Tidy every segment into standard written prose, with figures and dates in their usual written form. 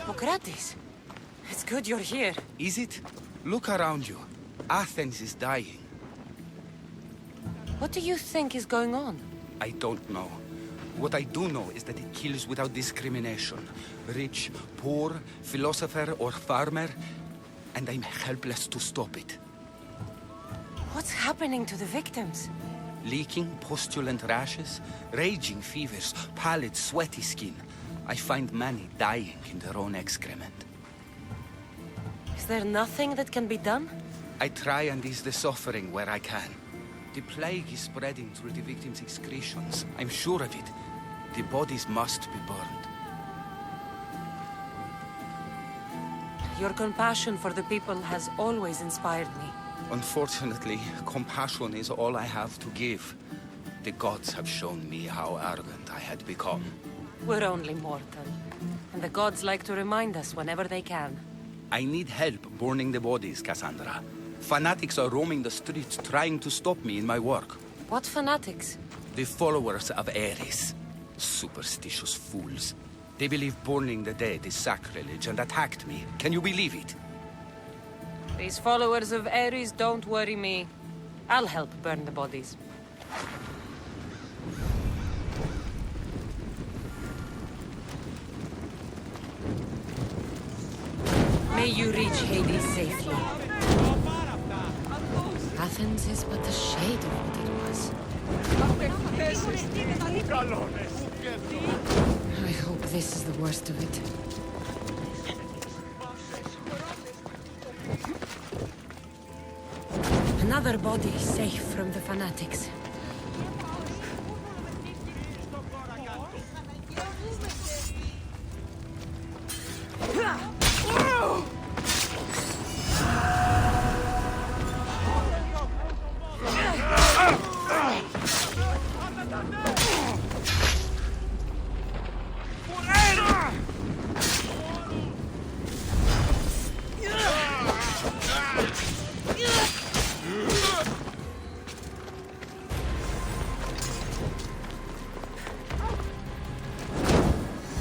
Hippocrates. It's good you're here. Is it? Look around you. Athens is dying. What do you think is going on? I don't know. What I do know is that it kills without discrimination. Rich, poor, philosopher or farmer. And I'm helpless to stop it. What's happening to the victims? Leaking, postulant rashes, raging fevers, pallid, sweaty skin. I find many dying in their own excrement. Is there nothing that can be done? I try and ease the suffering where I can. The plague is spreading through the victims' excretions. I'm sure of it. The bodies must be burned. Your compassion for the people has always inspired me. Unfortunately, compassion is all I have to give. The gods have shown me how arrogant I had become. We're only mortal. And the gods like to remind us whenever they can. I need help burning the bodies, Cassandra. Fanatics are roaming the streets trying to stop me in my work. What fanatics? The followers of Ares. Superstitious fools. They believe burning the dead is sacrilege and attacked me. Can you believe it? These followers of Ares don't worry me. I'll help burn the bodies. May you reach Hades safely. Athens is but a shade of what it was. I hope this is the worst of it. Another body safe from the fanatics.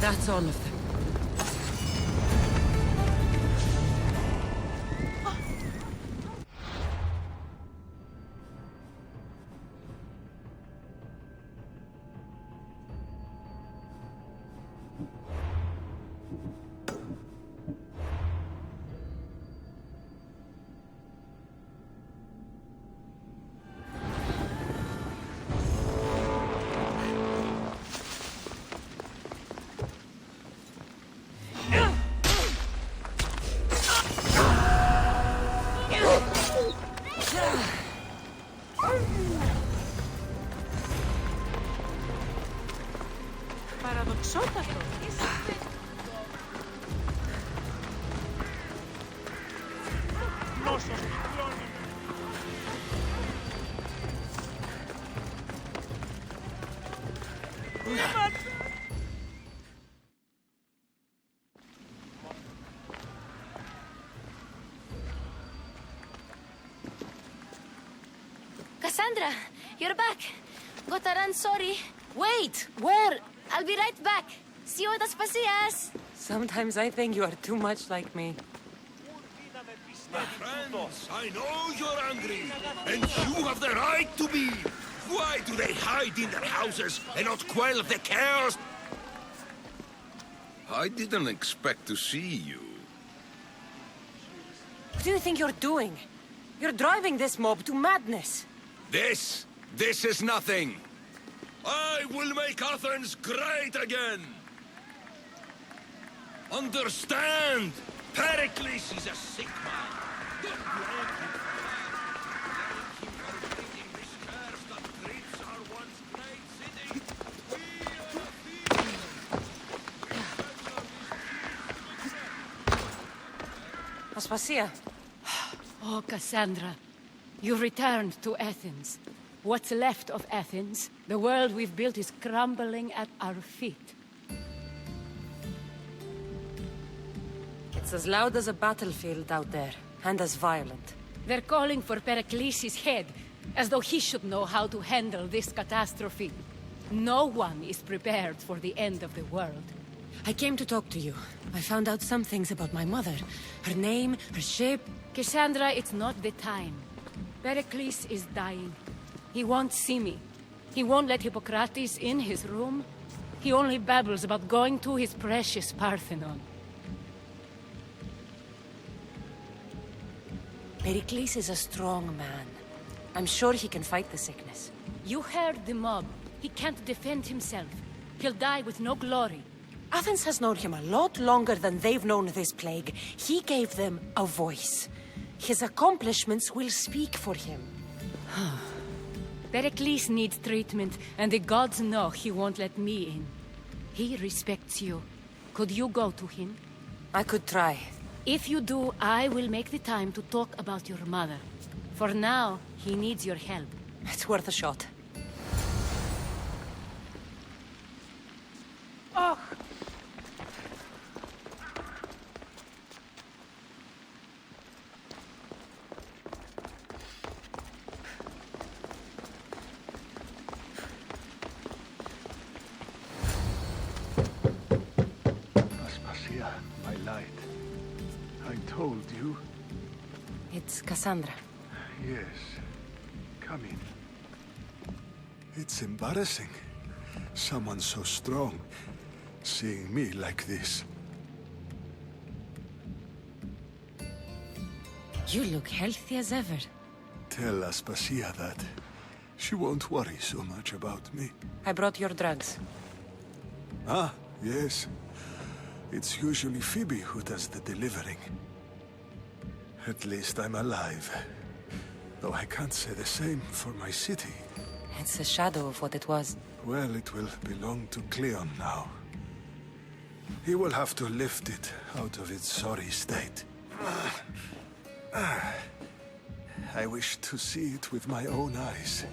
That's all of them. Παραδοξότατο. Νόσος κυκλώνει. Cassandra, you're back. Gotta run, sorry. Wait! Where? I'll be right back. See you at Aspasias. Sometimes I think you are too much like me. Friends, I know you're angry, and you have the right to be. Why do they hide in their houses and not quell the chaos? I didn't expect to see you. What do you think you're doing? You're driving this mob to madness. This is nothing. I will make Athens great again. Understand? Pericles is a sick man. Don't blame him. Blame him for bringing this curse that grips our once great city. Aspasia. Oh, Cassandra, you returned to Athens. What's left of Athens, the world we've built is crumbling at our feet. It's as loud as a battlefield out there, and as violent. They're calling for Pericles' head, as though he should know how to handle this catastrophe. No one is prepared for the end of the world. I came to talk to you. I found out some things about my mother. Her name, her shape. Cassandra, it's not the time. Pericles is dying. He won't see me. He won't let Hippocrates in his room. He only babbles about going to his precious Parthenon. Pericles is a strong man. I'm sure he can fight the sickness. You heard the mob. He can't defend himself. He'll die with no glory. Athens has known him a lot longer than they've known this plague. He gave them a voice. His accomplishments will speak for him. Pericles needs treatment, and the gods know he won't let me in. He respects you. Could you go to him? I could try. If you do, I will make the time to talk about your mother. For now, he needs your help. It's worth a shot. Aspasia, my light. I told you. It's Cassandra. Yes. Come in. It's embarrassing. Someone so strong, seeing me like this. You look healthy as ever. Tell Aspasia that. She won't worry so much about me. I brought your drugs. Ah, yes. It's usually Phoebe who does the delivering. At least I'm alive. Though I can't say the same for my city. It's a shadow of what it was. Well, it will belong to Cleon now. He will have to lift it out of its sorry state. I wish to see it with my own eyes.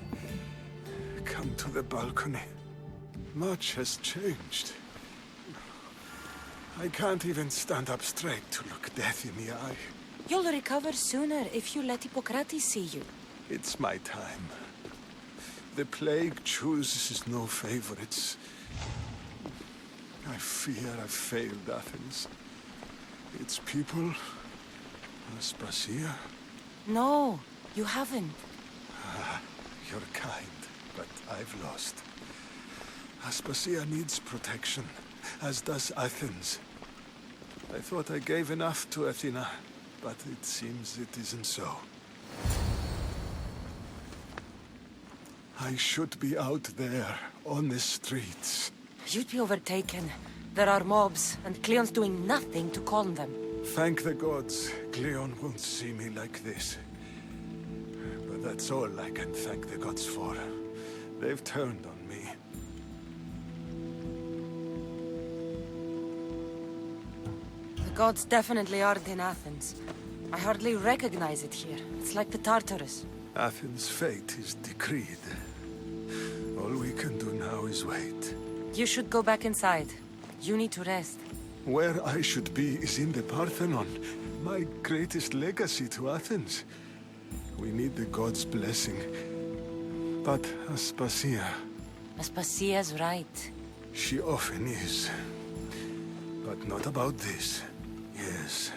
Come to the balcony. Much has changed. I can't even stand up straight to look death in the eye. You'll recover sooner if you let Hippocrates see you. It's my time. The plague chooses no favorites. I fear I've failed Athens. Its people, Aspasia. No, you haven't. You're kind, but I've lost. Aspasia needs protection, as does Athens. I thought I gave enough to Athena, but it seems it isn't so. I should be out there, on the streets. You'd be overtaken. There are mobs, and Cleon's doing nothing to calm them. Thank the gods, Cleon won't see me like this. But that's all I can thank the gods for. They've turned on me. The gods definitely aren't in Athens. I hardly recognize it here. It's like the Tartarus. Athens' fate is decreed. All we can do now is wait. You should go back inside. You need to rest. Where I should be is in the Parthenon, my greatest legacy to Athens. We need the gods' blessing. But Aspasia, Aspasia's right. she often is. But not about this. Yes.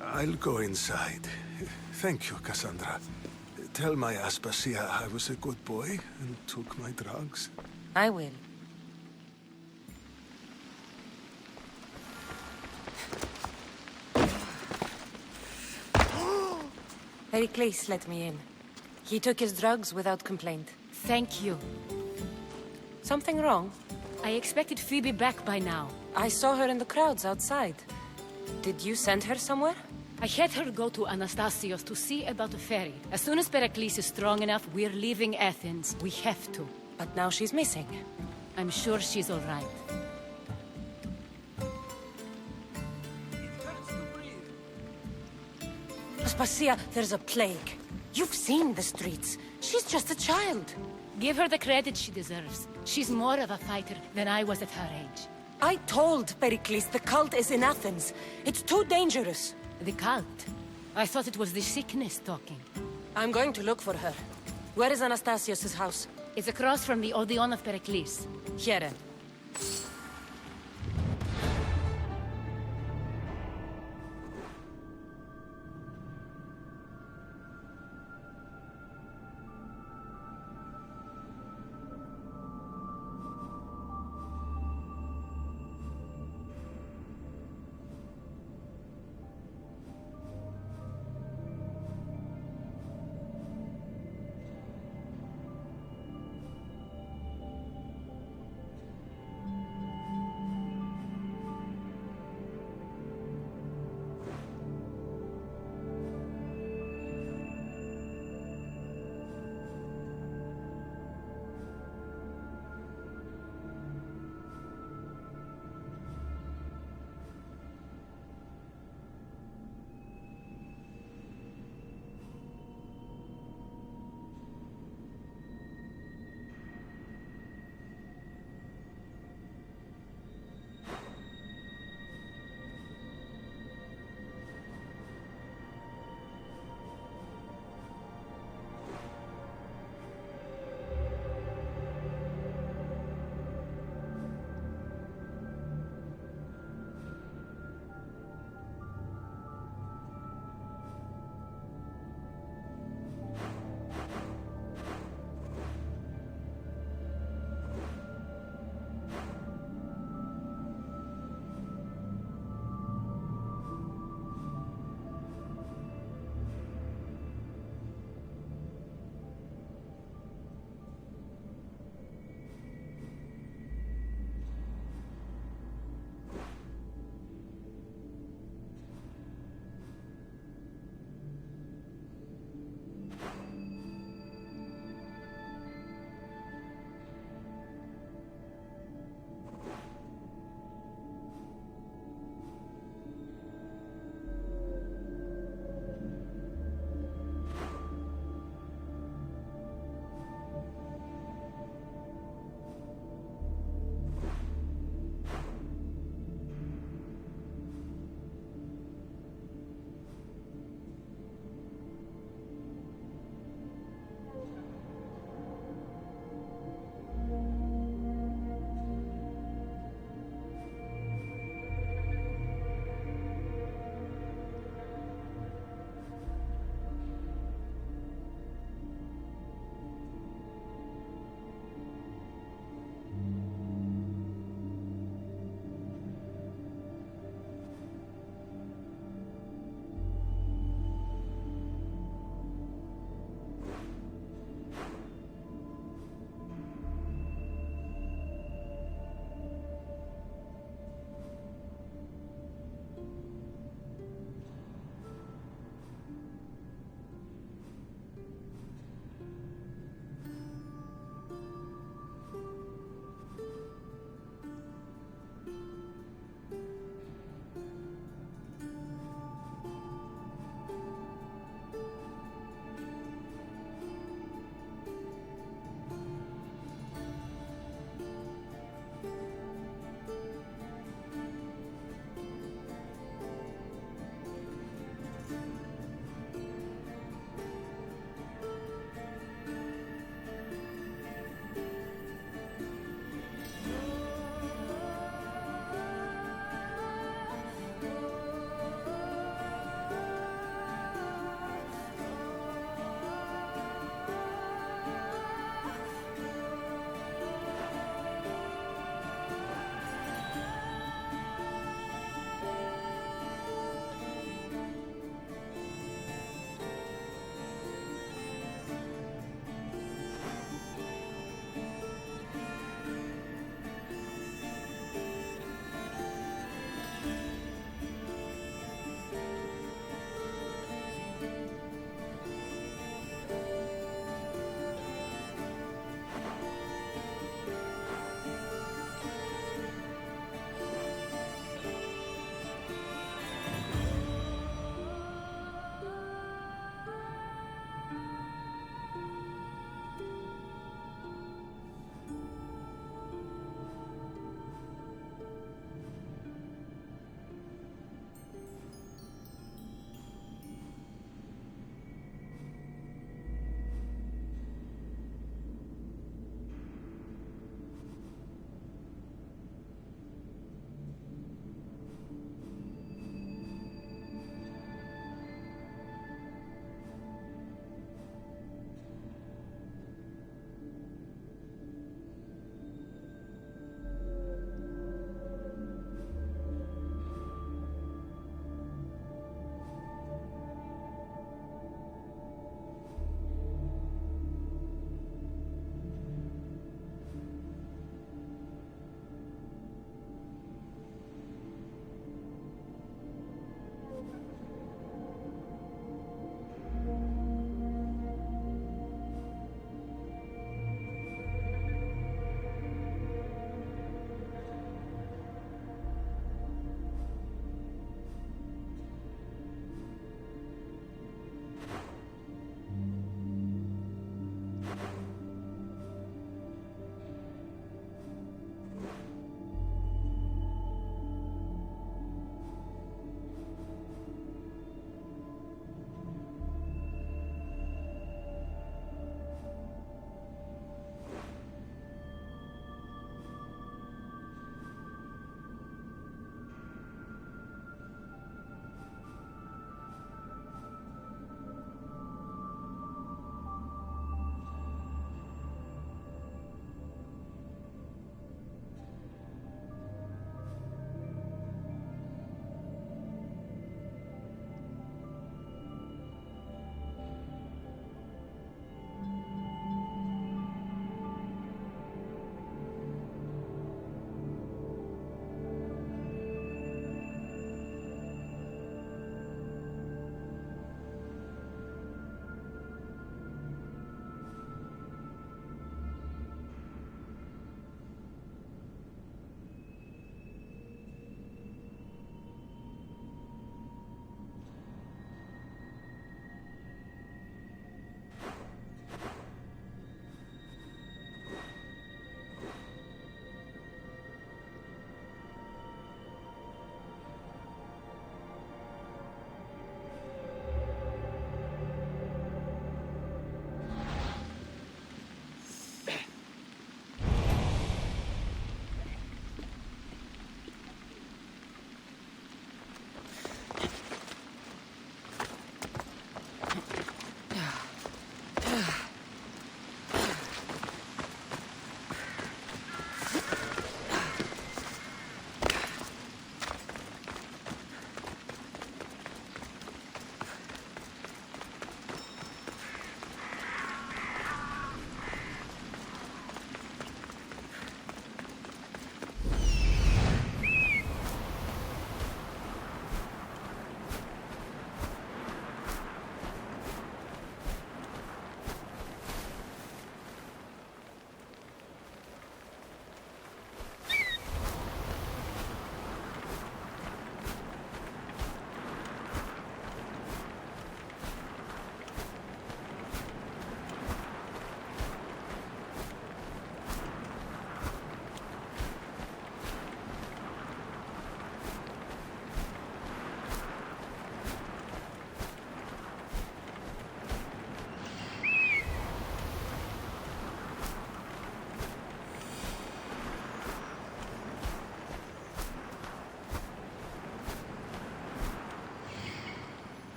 I'll go inside. Thank you, Cassandra. Tell my Aspasia I was a good boy and took my drugs. I will. Pericles let me in. He took his drugs without complaint. Thank you. Something wrong? I expected Phoebe back by now. I saw her in the crowds outside. Did you send her somewhere? I had her go to Anastasios to see about a ferry. As soon as Pericles is strong enough, we're leaving Athens. We have to. But now she's missing. I'm sure she's all right. Aspasia, there's a plague. You've seen the streets. She's just a child. Give her the credit she deserves. She's more of a fighter than I was at her age. I told Pericles the cult is in Athens. It's too dangerous. The cult? I thought it was the sickness talking. I'm going to look for her. Where is Anastasios' house? It's across from the Odeon of Pericles. Here.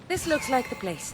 This looks like the place.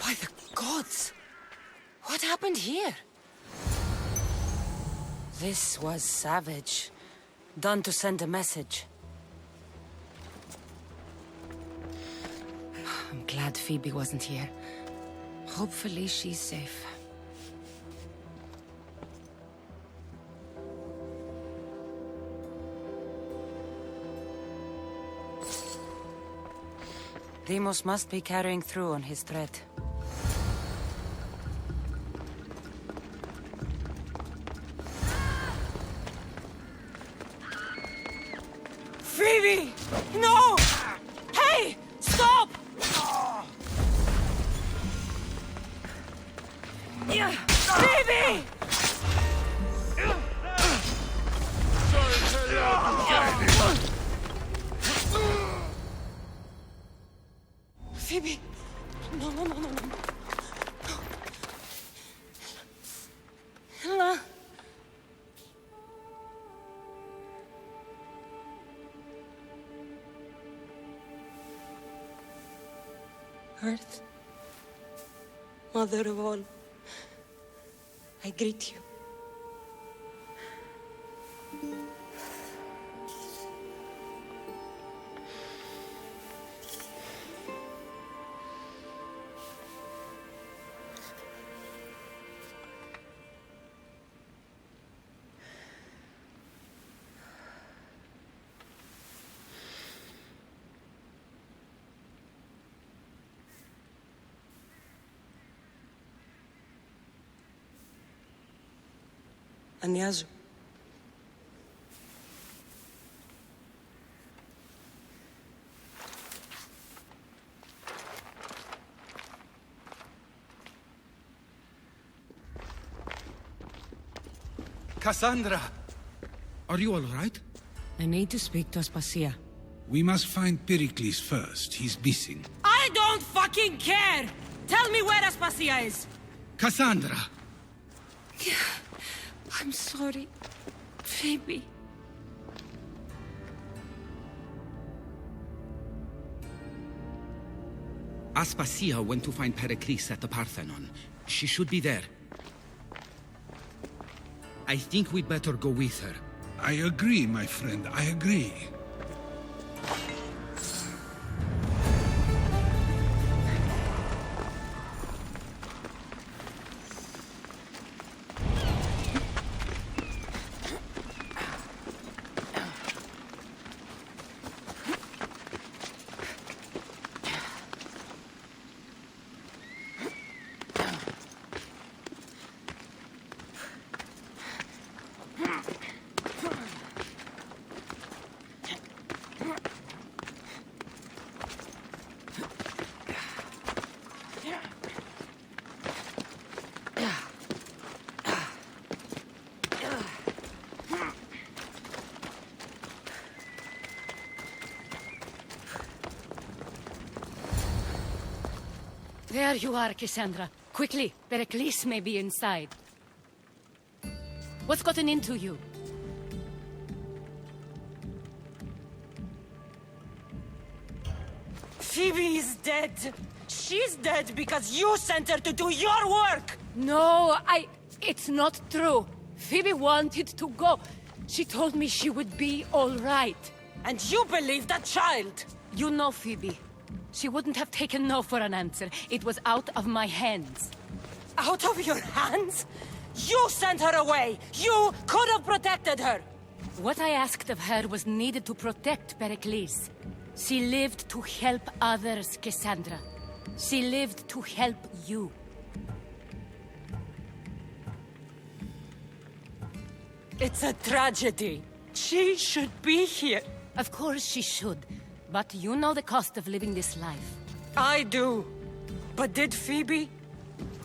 By the gods! What happened here? This was savage. Done to send a message. I'm glad Phoebe wasn't here. Hopefully she's safe. Deimos must be carrying through on his threat. Phoebe! No! Hey! Stop! Phoebe! Phoebe! No, no, no, no, no. Ella. Earth, Mother of all, I greet you. Ανιάζω. Cassandra! Are you all right? I need to speak to Aspasia. We must find Pericles first. He's missing. I don't fucking care! Tell me where Aspasia is! Cassandra! I'm sorry, Phoebe. Aspasia went to find Pericles at the Parthenon. She should be there. I think we'd better go with her. I agree, my friend. I agree. There you are, Cassandra. Quickly, Pericles may be inside. What's gotten into you? Phoebe is dead. She's dead because you sent her to do your work! No, it's not true. Phoebe wanted to go. She told me she would be all right. And you believe that child! You know Phoebe. She wouldn't have taken no for an answer. It was out of my hands. Out of your hands? You sent her away! You could have protected her! What I asked of her was needed to protect Pericles. She lived to help others, Cassandra. She lived to help you. It's a tragedy. She should be here. Of course she should. But you know the cost of living this life. I do. But did Phoebe?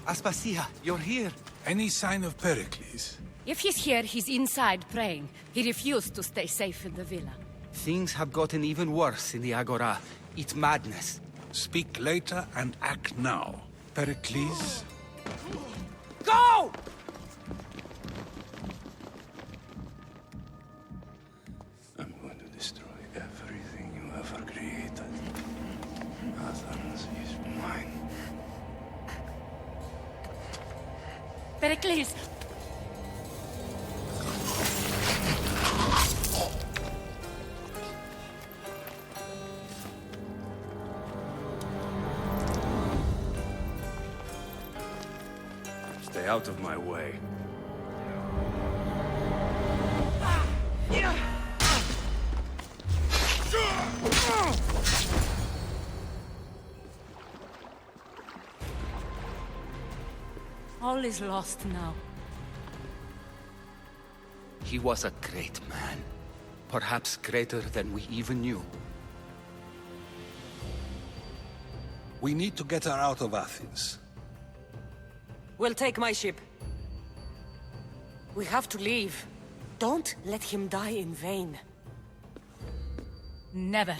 Aspasia, you're here. Any sign of Pericles? If he's here, he's inside praying. He refused to stay safe in the villa. Things have gotten even worse in the Agora. It's madness. Speak later and act now. Pericles? Go! I'm going to destroy everything you ever created. Athens is mine. Pericles! Stay out of my way. All is lost now. He was a great man. Perhaps greater than we even knew. We need to get her out of Athens. We'll take my ship. We have to leave. Don't let him die in vain. Never.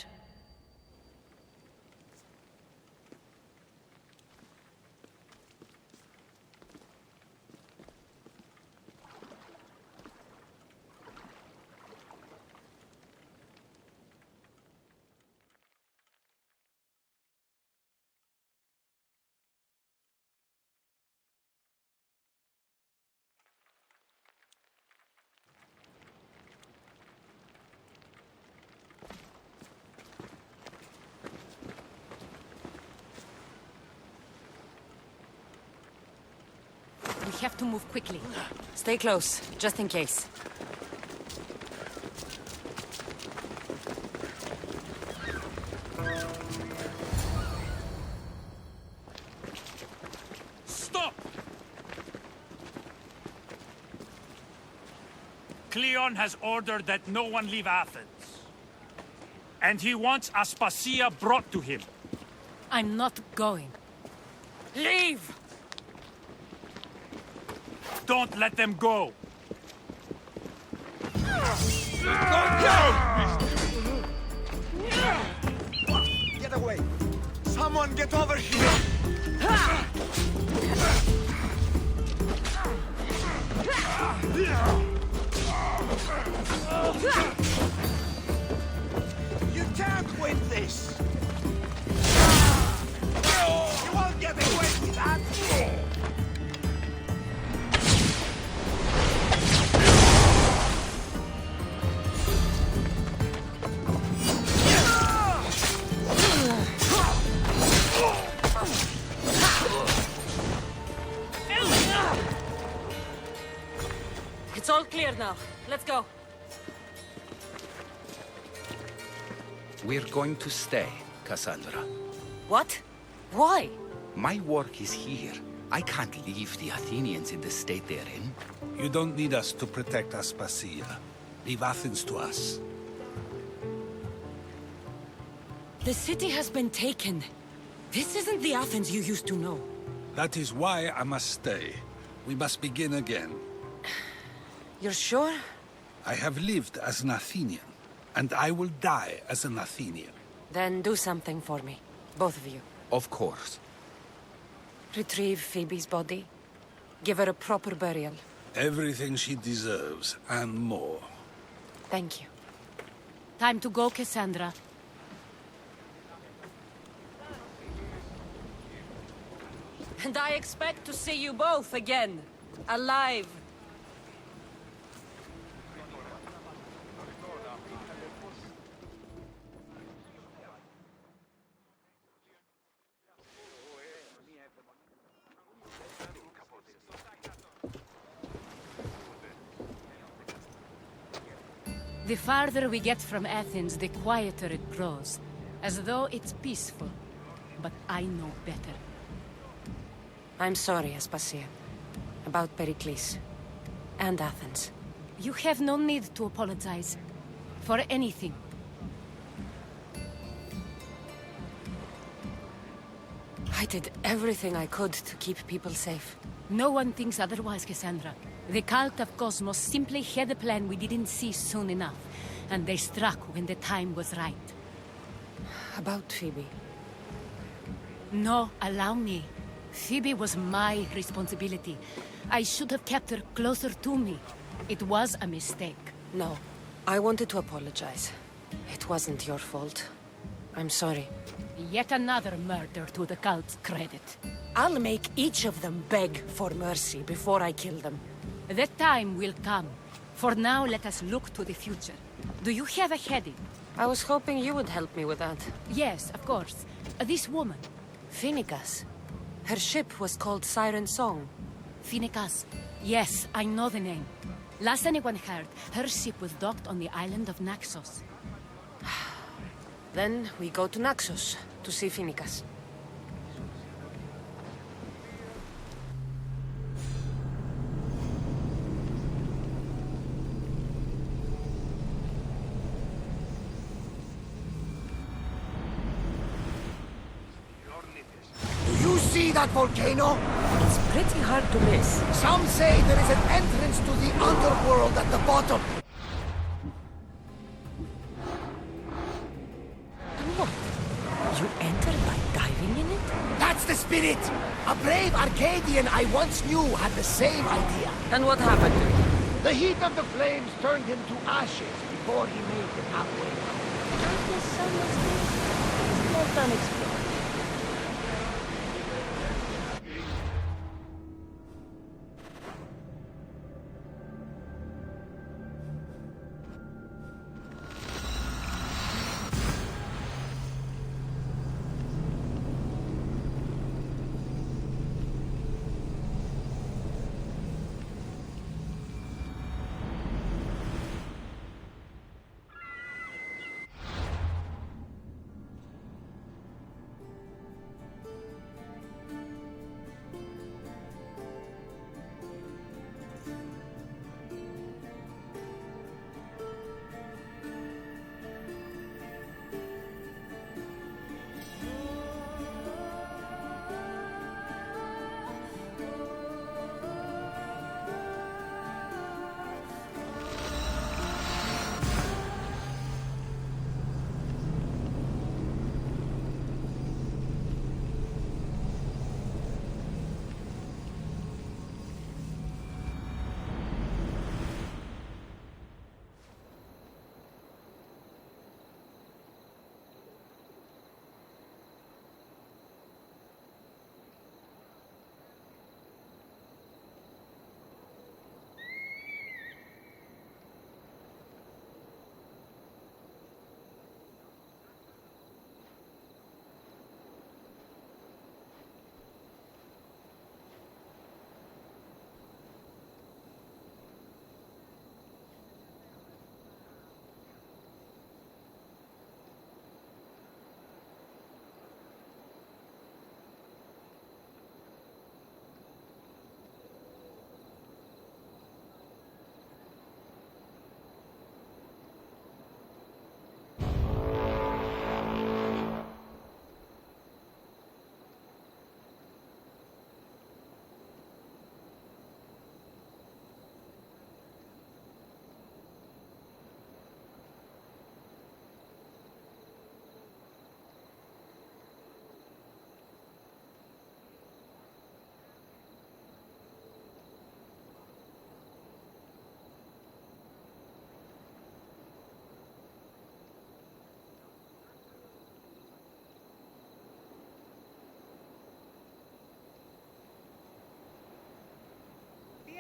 We have to move quickly. Stay close, just in case. Stop! Cleon has ordered that no one leave Athens. And he wants Aspasia brought to him. I'm not going. Leave! Don't let them go! Get away! Someone get over here! You can't win this! You won't get away with that! It's all clear now. Let's go. We're going to stay, Cassandra. What? Why? My work is here. I can't leave the Athenians in the state they're in. You don't need us to protect Aspasia. Leave Athens to us. The city has been taken. This isn't the Athens you used to know. That is why I must stay. We must begin again. You're sure? I have lived as an Athenian, and I will die as an Athenian. Then do something for me. Both of you. Of course. Retrieve Phoebe's body. Give her a proper burial. Everything she deserves, and more. Thank you. Time to go, Cassandra. And I expect to see you both again. Alive. The farther we get from Athens, the quieter it grows. As though it's peaceful. But I know better. I'm sorry, Aspasia. About Pericles. And Athens. You have no need to apologize. For anything. I did everything I could to keep people safe. No one thinks otherwise, Cassandra. The cult of Cosmos simply had a plan we didn't see soon enough. And they struck when the time was right. About Phoebe. No, allow me. Phoebe was my responsibility. I should have kept her closer to me. It was a mistake. No. I wanted to apologize. It wasn't your fault. I'm sorry. Yet another murder to the cult's credit. I'll make each of them beg for mercy before I kill them. That time will come. For now, let us look to the future. Do you have a heading? I was hoping you would help me with that. Yes, of course. This woman. Phoenicas. Her ship was called Siren Song. Phoenicas. Yes, I know the name. Last anyone heard, her ship was docked on the island of Naxos. Then we go to Naxos to see Phoenicas. Do you see that volcano? It's pretty hard to miss. Some say there is an entrance to the underworld at the bottom. What? You entered by diving in it? That's the spirit! A brave Arcadian I once knew had the same idea. And what happened to you? The heat of the flames turned him to ashes before he made it halfway. Darkness sounds is not unexplored.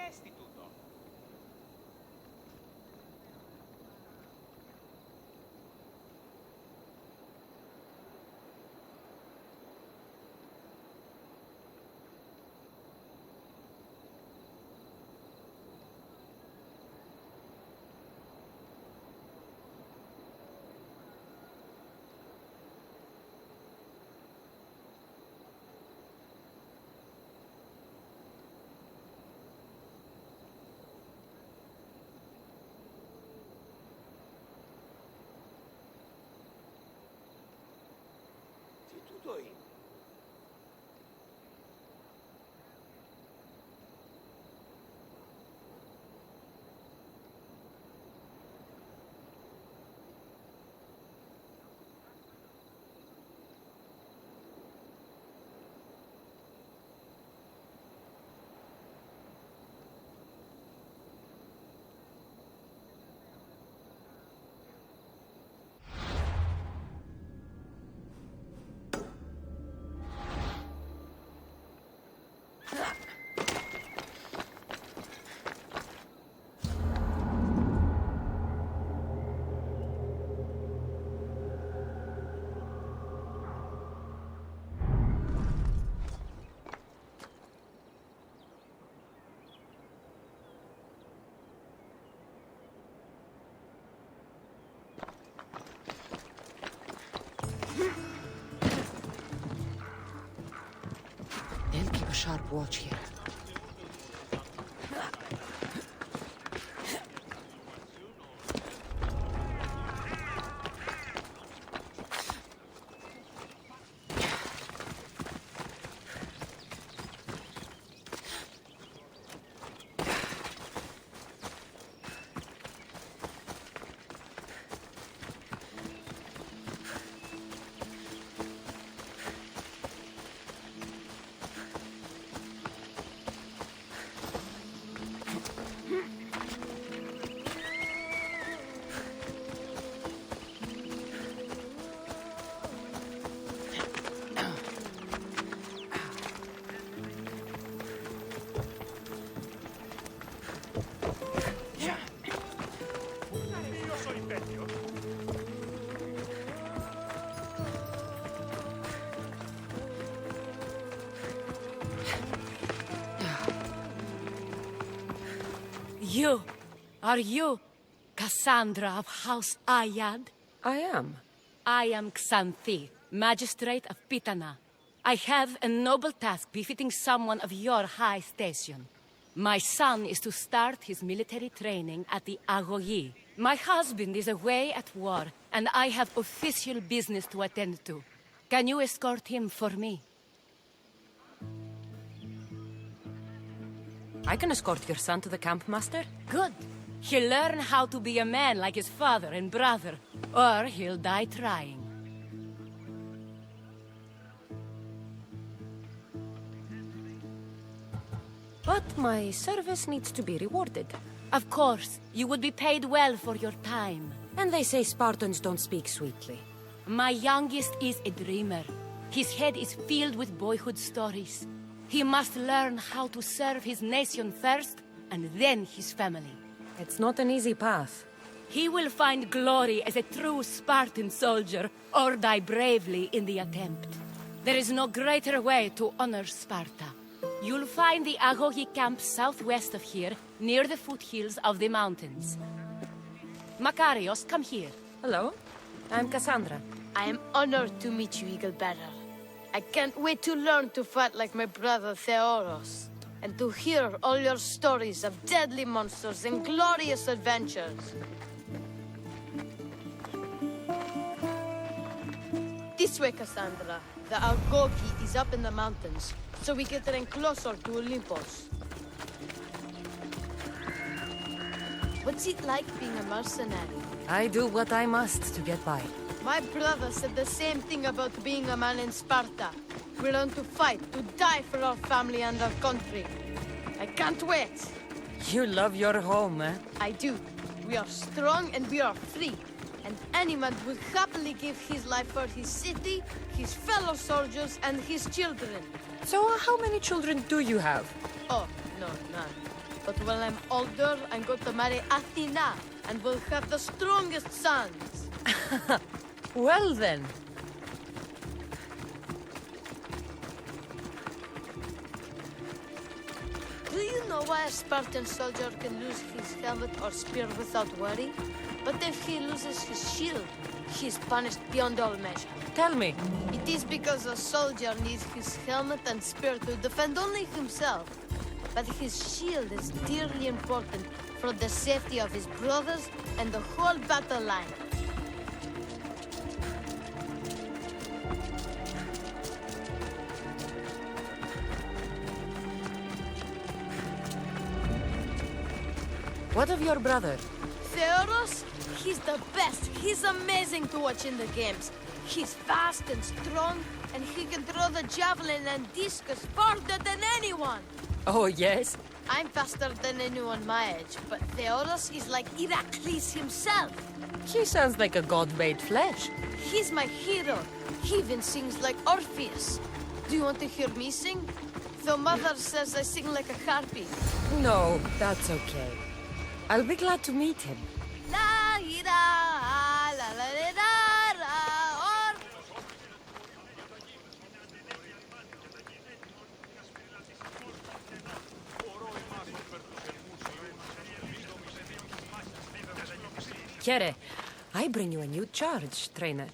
faresti tutto? Τι τούτο είναι? They'll keep a sharp watch here. Are you Cassandra of House Ayad? I am. I am Xanthi, Magistrate of Pitana. I have a noble task befitting someone of your high station. My son is to start his military training at the Agogi. My husband is away at war, and I have official business to attend to. Can you escort him for me? I can escort your son to the camp, Master. Good. He'll learn how to be a man like his father and brother, or he'll die trying. But my service needs to be rewarded. Of course, you would be paid well for your time. And they say Spartans don't speak sweetly. My youngest is a dreamer. His head is filled with boyhood stories. He must learn how to serve his nation first, and then his family. It's not an easy path. He will find glory as a true Spartan soldier, or die bravely in the attempt. There is no greater way to honor Sparta. You'll find the Agogi camp southwest of here, near the foothills of the mountains. Makarios, come here. Hello, I'm Cassandra. I am honored to meet you, Eagle Bearer. I can't wait to learn to fight like my brother Theoros, and to hear all your stories of deadly monsters and glorious adventures. This way, Cassandra. The Agogi is up in the mountains, so we get in closer to Olympos. What's it like being a mercenary? I do what I must to get by. My brother said the same thing about being a man in Sparta. We learn to fight, to die for our family and our country. I can't wait. You love your home, eh? I do. We are strong and we are free. And any man would happily give his life for his city, his fellow soldiers, and his children. So how many children do you have? Oh, no, none. But when I'm older, I'm going to marry Athena, and we'll have the strongest sons. Well then. Do you know why a Spartan soldier can lose his helmet or spear without worry? But if he loses his shield, he's punished beyond all measure. Tell me. It is because a soldier needs his helmet and spear to defend only himself. But his shield is dearly important for the safety of his brothers and the whole battle line. What of your brother? Theodos? He's the best. He's amazing to watch in the games. He's fast and strong, and he can throw the javelin and discus farther than anyone. Oh, yes? I'm faster than anyone my age, but Theodos is like Heracles himself. He sounds like a god made flesh. He's my hero. He even sings like Orpheus. Do you want to hear me sing? Though Mother says I sing like a harpy. No, that's okay. I'll be glad to meet him. La ira, la la la la la, or... Kere, I bring you a new charge, trainer.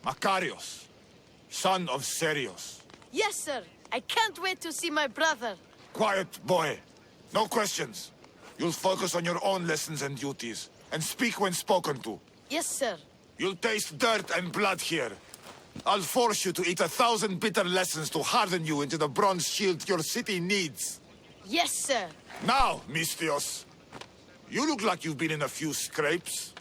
Makarios, son of Serios. Yes, sir. I can't wait to see my brother. Quiet, boy. No questions. You'll focus on your own lessons and duties, and speak when spoken to. Yes, sir. You'll taste dirt and blood here. I'll force you to eat 1,000 bitter lessons to harden you into the bronze shield your city needs. Yes, sir. Now, Mistios, you look like you've been in a few scrapes.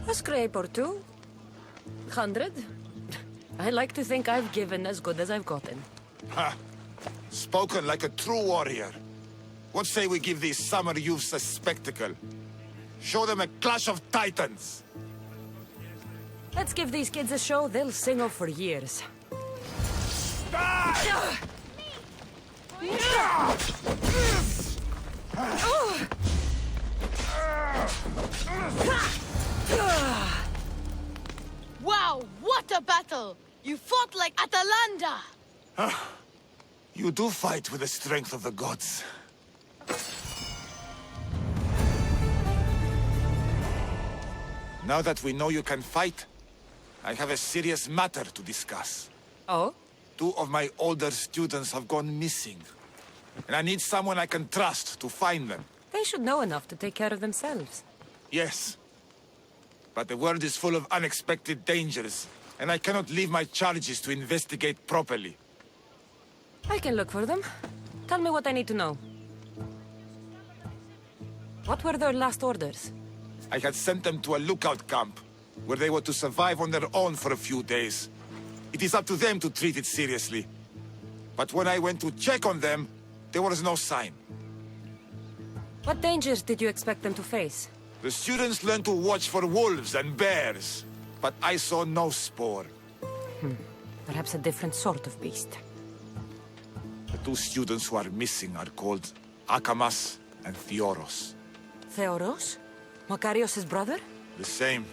A scrape or two. 100? I like to think I've given as good as I've gotten. Ha! Spoken like a true warrior. What say we give these summer youths a spectacle? Show them a clash of titans! Let's give these kids a show they'll sing of for years. Wow, what a battle! You fought like Atalanta! You do fight with the strength of the gods. Now that we know you can fight, I have a serious matter to discuss. Oh? 2 of my older students have gone missing. And I need someone I can trust to find them. They should know enough to take care of themselves. Yes. But the world is full of unexpected dangers, and I cannot leave my charges to investigate properly. I can look for them. Tell me what I need to know. What were their last orders? I had sent them to a lookout camp, where they were to survive on their own for a few days. It is up to them to treat it seriously. But when I went to check on them, there was no sign. What dangers did you expect them to face? The students learned to watch for wolves and bears, but I saw no spoor. Perhaps a different sort of beast. The 2 students who are missing are called Akamas and Theoros. Theoros? Makarios' brother? The same.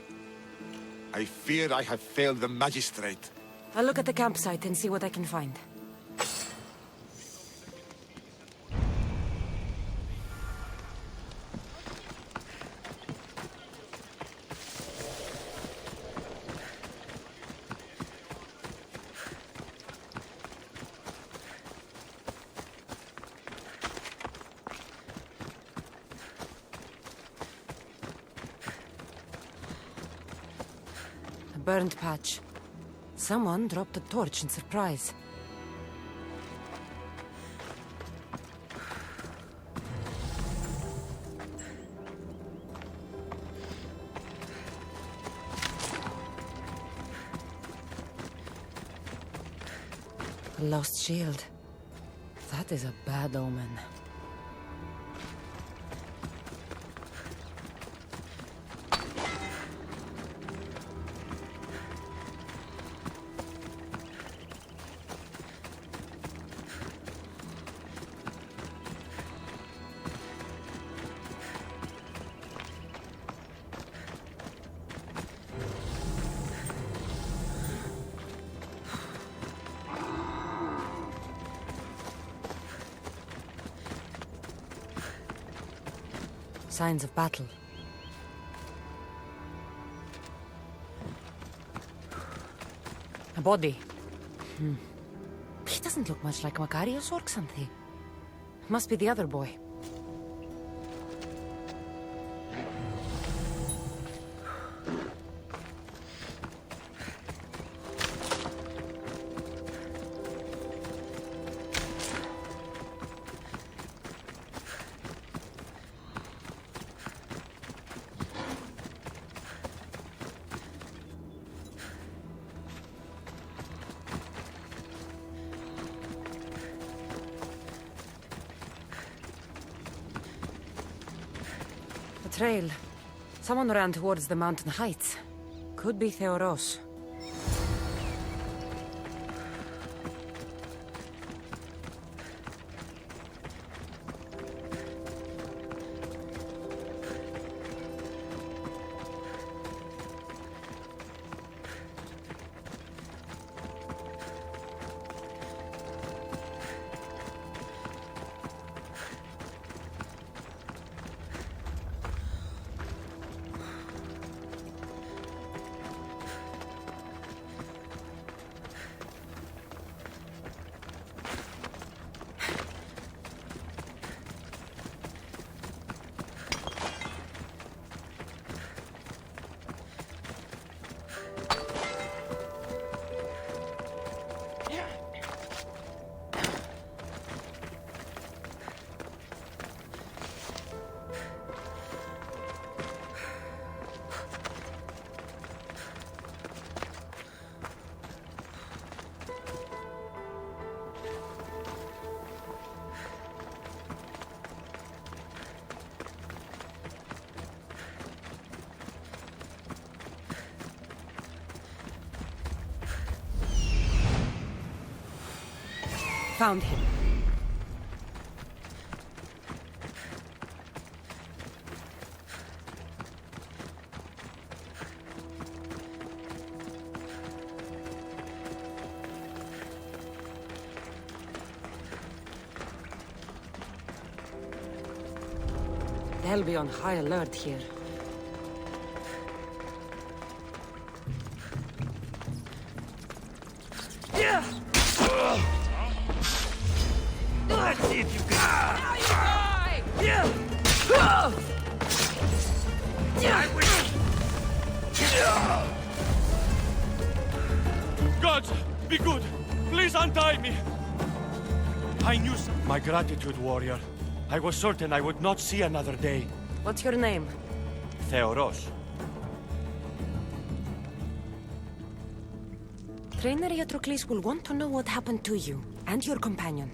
I fear I have failed the magistrate. I'll look at the campsite and see what I can find. A burned patch. Someone dropped a torch in surprise. A lost shield. That is a bad omen. signs of battle. A body. He doesn't look much like Makarios or something. Must be the other boy. Trail. Someone ran towards the mountain heights. Could be Theoros. Found him. They'll be on high alert here. Let's see if you can... Now you die! Gods, be good! Please untie me! I knew my gratitude, warrior. I was certain I would not see another day. What's your name? Theoros. Trainer Iatrocles will want to know what happened to you and your companion.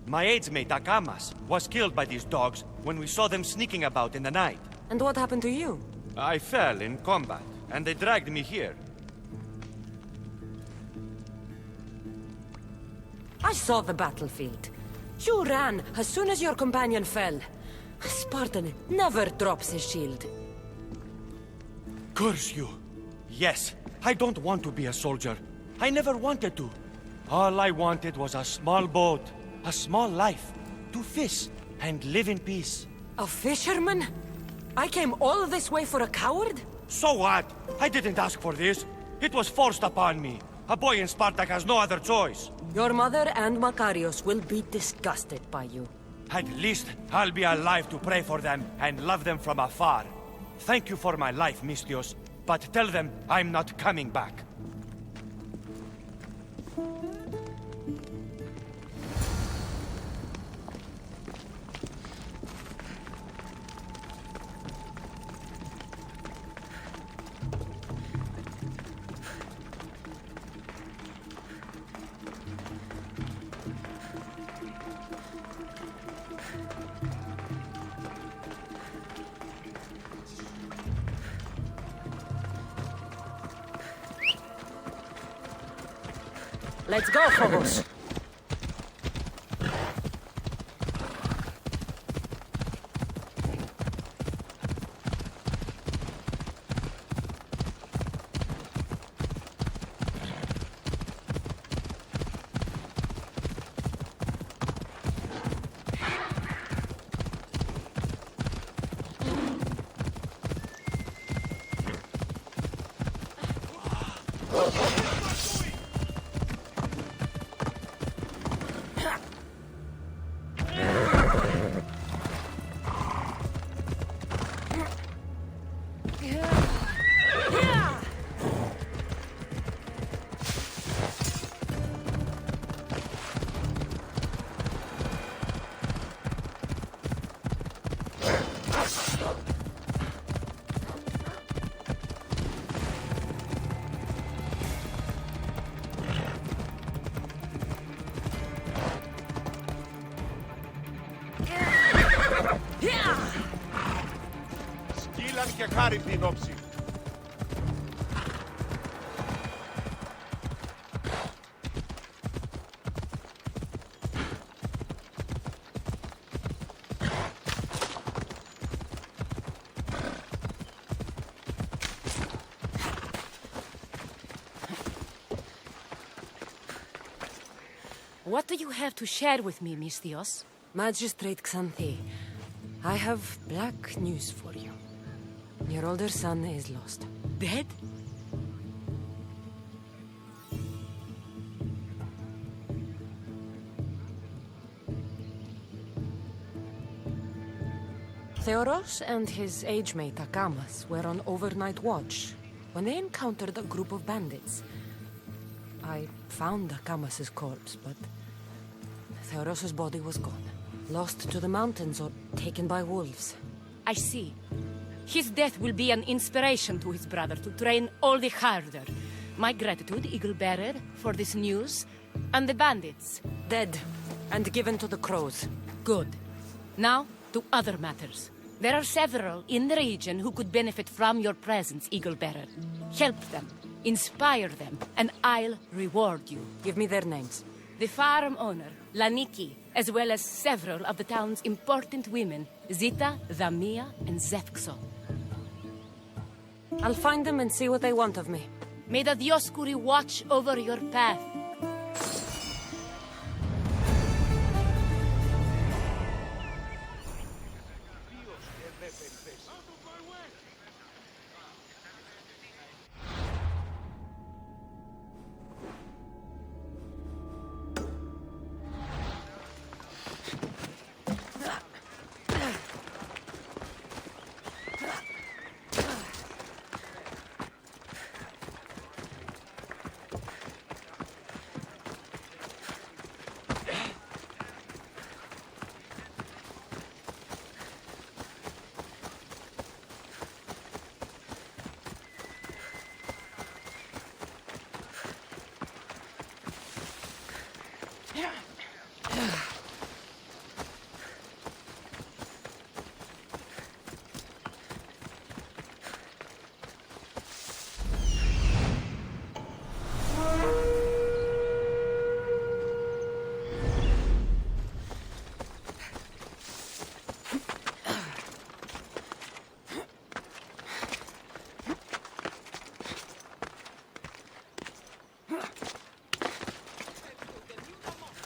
My aidsmate, Akamas, was killed by these dogs when we saw them sneaking about in the night. And what happened to you? I fell in combat, and they dragged me here. I saw the battlefield. You ran as soon as your companion fell. A Spartan never drops his shield. Curse you! Yes, I don't want to be a soldier. I never wanted to. All I wanted was a small boat, a small life, to fish and live in peace. A fisherman? I came all this way for a coward? So what? I didn't ask for this. It was forced upon me. A boy in Spartak has no other choice. Your mother and Makarios will be disgusted by you. At least I'll be alive to pray for them and love them from afar. Thank you for my life, Mistios, but tell them I'm not coming back. Let's go, Phobos. και χάρη την όψη. What do you have to share with me, Misthios? Magistrate Xanthi, I have black news for you. Your older son is lost. Dead? Theoros and his age mate Akamas were on overnight watch when they encountered a group of bandits. I found Akamas's corpse, but Theoros's body was gone. Lost to the mountains or taken by wolves. I see. His death will be an inspiration to his brother to train all the harder. My gratitude, Eagle Bearer, for this news. And the bandits. Dead, and given to the crows. Good. Now, to other matters. There are several in the region who could benefit from your presence, Eagle Bearer. Help them, inspire them, and I'll reward you. Give me their names. The farm owner, Laniki, as well as several of the town's important women, Zita, Dhamia, and Zefxo. I'll find them and see what they want of me. May the Dioscuri watch over your path.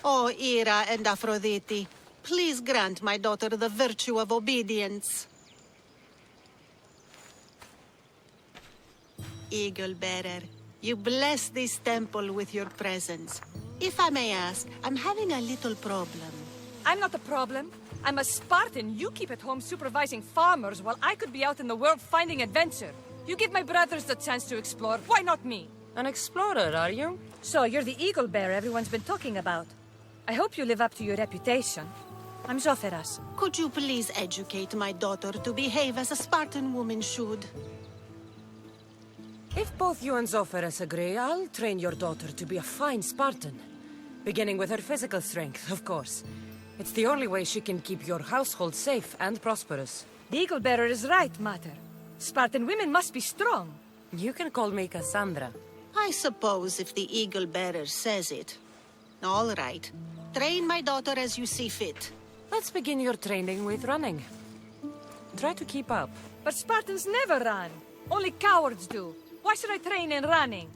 O Ira and Aphrodite, please grant my daughter the virtue of obedience. Eagle Bearer, you bless this temple with your presence. If I may ask, I'm having a little problem. I'm not the problem. I'm a Spartan. You keep at home supervising farmers while I could be out in the world finding adventure. You give my brothers the chance to explore. Why not me? An explorer, are you? So you're the eagle bearer everyone's been talking about. I hope you live up to your reputation. I'm Zoferas. Could you please educate my daughter to behave as a Spartan woman should? If both you and Zoferas agree, I'll train your daughter to be a fine Spartan. Beginning with her physical strength, of course. It's the only way she can keep your household safe and prosperous. The eagle bearer is right, Mater. Spartan women must be strong. You can call me Cassandra. I suppose if the eagle bearer says it. All right. Train my daughter as you see fit. Let's begin your training with running. Try to keep up. But Spartans never run. Only cowards do. Why should I train in running?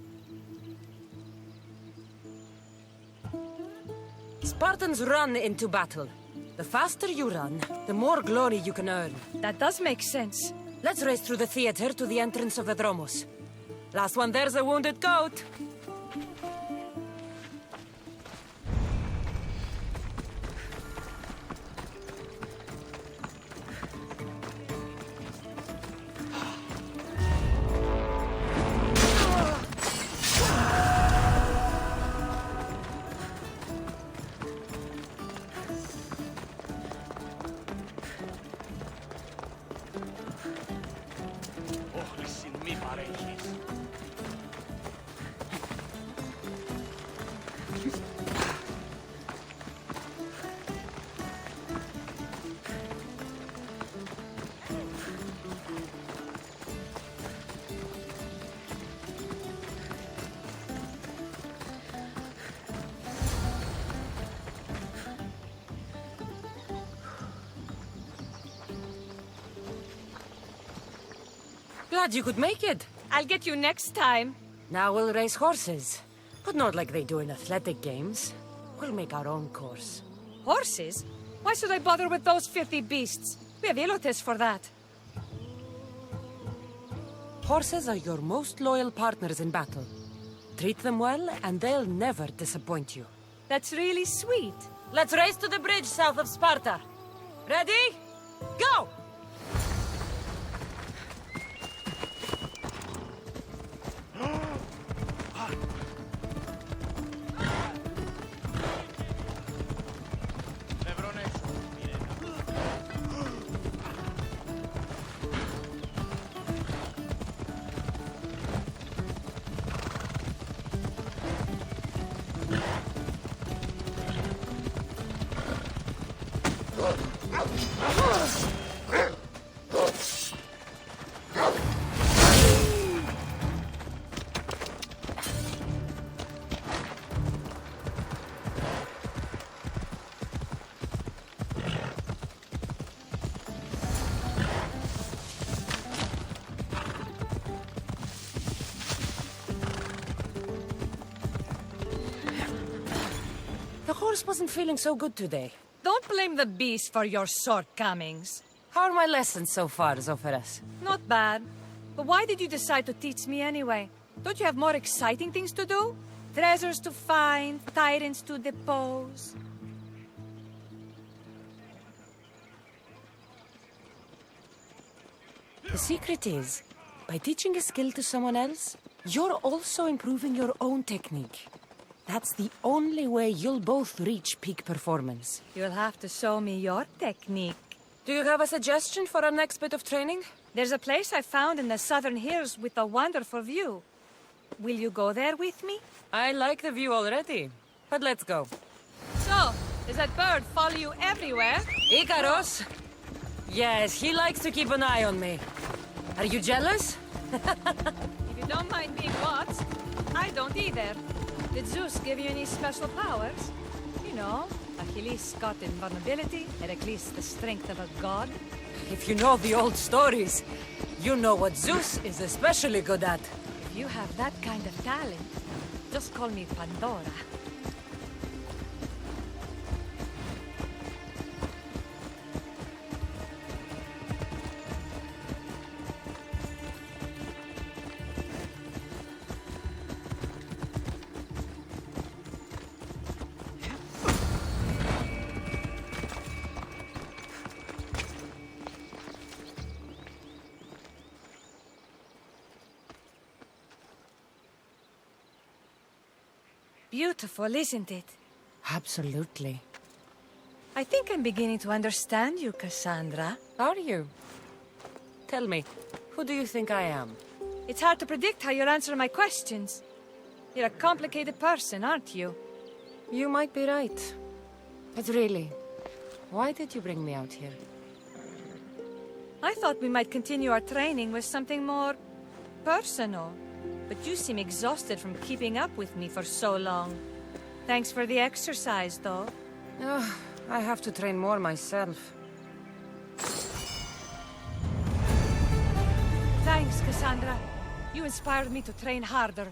Spartans run into battle. The faster you run, the more glory you can earn. That does make sense. Let's race through the theater to the entrance of the Dromos. Last one there's a wounded goat. Glad you could make it. I'll get you next time. Now we'll race horses. But not like they do in athletic games. We'll make our own course. Horses? Why should I bother with those filthy beasts? We have elotes for that. Horses are your most loyal partners in battle. Treat them well, and they'll never disappoint you. That's really sweet. Let's race to the bridge south of Sparta. Ready? Go! The horse wasn't feeling so good today. Don't blame the beast for your shortcomings. How are my lessons so far, Zoferas? Not bad. But why did you decide to teach me anyway? Don't you have more exciting things to do? Treasures to find, tyrants to depose. The secret is, by teaching a skill to someone else, you're also improving your own technique. That's the only way you'll both reach peak performance. You'll have to show me your technique. Do you have a suggestion for our next bit of training? There's a place I found in the southern hills with a wonderful view. Will you go there with me? I like the view already, but let's go. So, does that bird follow you everywhere? Ikaros? Yes, he likes to keep an eye on me. Are you jealous? If you don't mind being watched, I don't either. Did Zeus give you any special powers? You know, Achilles got invulnerability, Heracles the strength of a god. If you know the old stories, you know what Zeus is especially good at. If you have that kind of talent, just call me Pandora. Beautiful, isn't it? Absolutely. I think I'm beginning to understand you, Cassandra. Are you? Tell me, who do you think I am? It's hard to predict how you'll answer my questions. You're a complicated person, aren't you? You might be right. But really, why did you bring me out here? I thought we might continue our training with something more personal. But you seem exhausted from keeping up with me for so long. Thanks for the exercise, though. Oh, I have to train more myself. Thanks, Cassandra. You inspired me to train harder.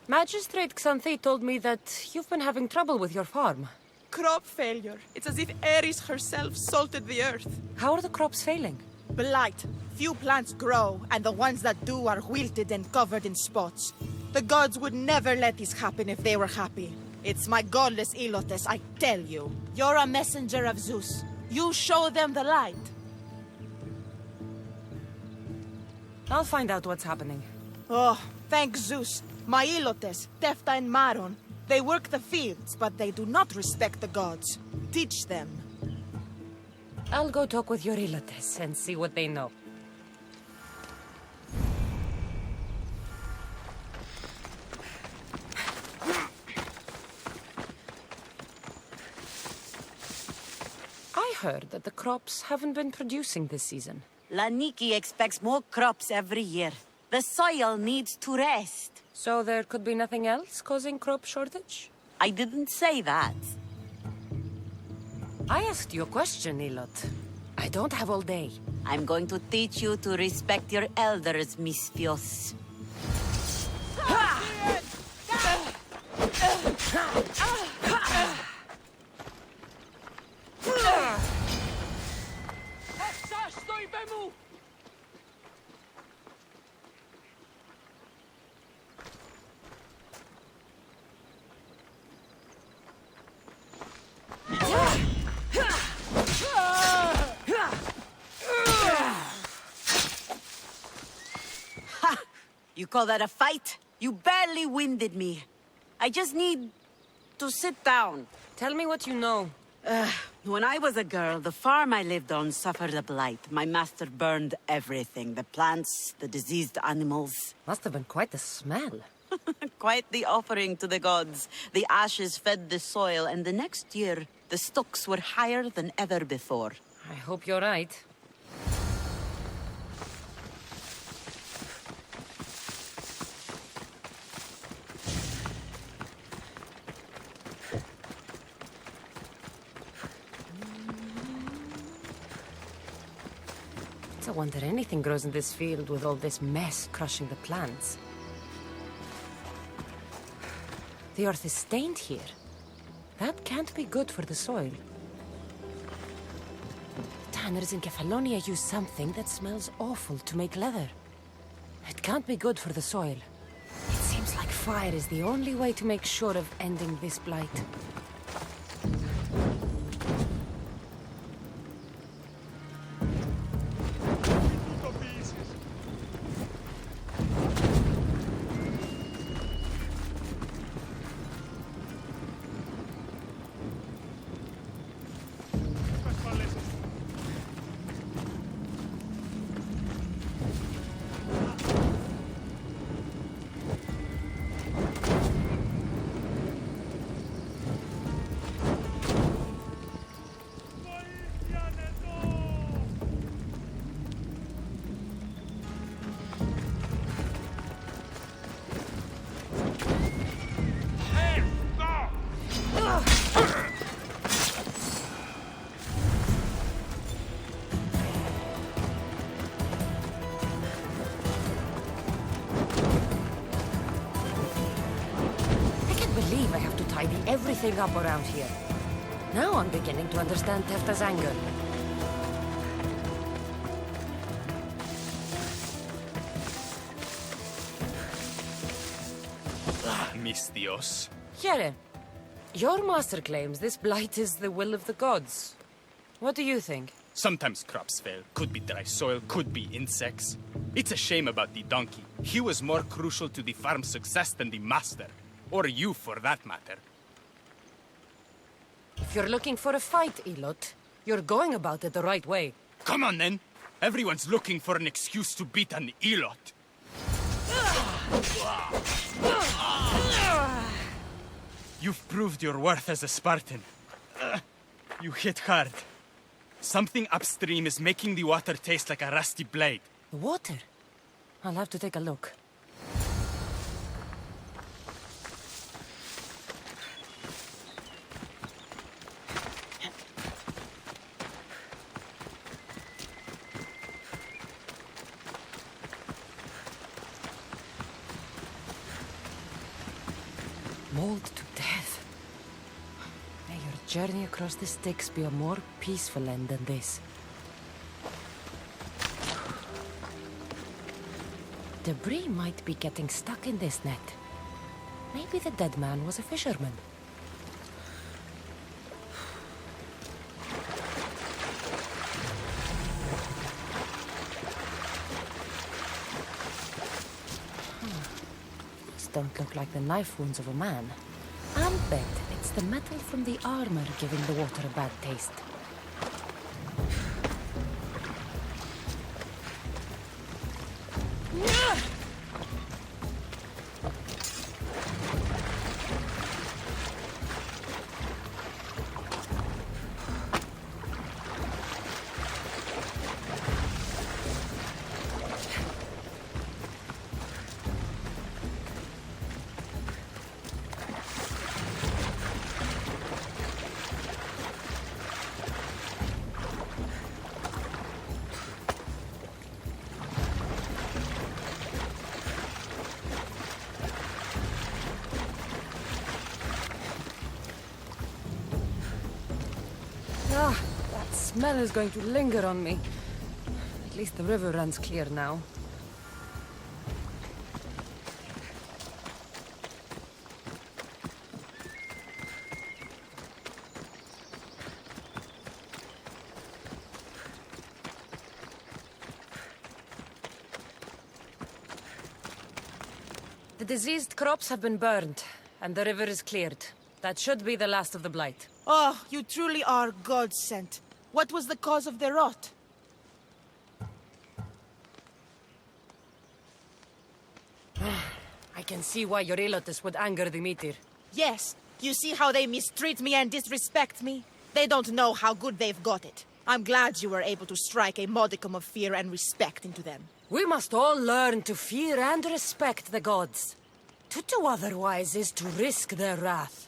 Magistrate Xanthi told me that you've been having trouble with your farm. Crop failure. It's as if Ares herself salted the earth. How are the crops failing? Blight. Few plants grow, and the ones that do are wilted and covered in spots. The gods would never let this happen if they were happy. It's my godless Ilotes, I tell you. You're a messenger of Zeus. You show them the light. I'll find out what's happening. Oh, thank Zeus. My Ilotes, Tefta and Maron. They work the fields, but they do not respect the gods. Teach them. I'll go talk with your Ilotes and see what they know. I heard that the crops haven't been producing this season. Laniki expects more crops every year. The soil needs to rest. So there could be nothing else causing crop shortage? I didn't say that. I asked you a question, Ilot. I don't have all day. I'm going to teach you to respect your elders, Misthios. You call that a fight? You barely winded me. I just need to sit down. Tell me what you know. When I was a girl, the farm I lived on suffered a blight. My master burned everything. The plants, the diseased animals. Must have been quite the smell. Quite the offering to the gods. The ashes fed the soil, and the next year, the stocks were higher than ever before. I hope you're right. It's a wonder anything grows in this field with all this mess crushing the plants. The earth is stained here. That can't be good for the soil. The tanners in Kefalonia use something that smells awful to make leather. It can't be good for the soil. It seems like fire is the only way to make sure of ending this blight. Everything up around here. Now I'm beginning to understand Tefta's anger. Misthios. Here, your master claims this blight is the will of the gods. What do you think? Sometimes crops fail. Could be dry soil, could be insects. It's a shame about the donkey. He was more crucial to the farm's success than the master. Or you, for that matter. If you're looking for a fight, Elot, you're going about it the right way. Come on, then. Everyone's looking for an excuse to beat an Elot. You've proved your worth as a Spartan. You hit hard. Something upstream is making the water taste like a rusty blade. The water? I'll have to take a look. Mauled to death. May your journey across the Styx be a more peaceful end than this. Debris might be getting stuck in this net. Maybe the dead man was a fisherman. don't look like the knife wounds of a man. I'll bet it's the metal from the armor giving the water a bad taste. Ah, that smell is going to linger on me. At least the river runs clear now. The diseased crops have been burned, and the river is cleared. That should be the last of the blight. Oh, you truly are God-sent. What was the cause of the rot? I can see why your Ilotes would anger the meteor. Yes. You see how they mistreat me and disrespect me? They don't know how good they've got it. I'm glad you were able to strike a modicum of fear and respect into them. We must all learn to fear and respect the gods. To do otherwise is to risk their wrath.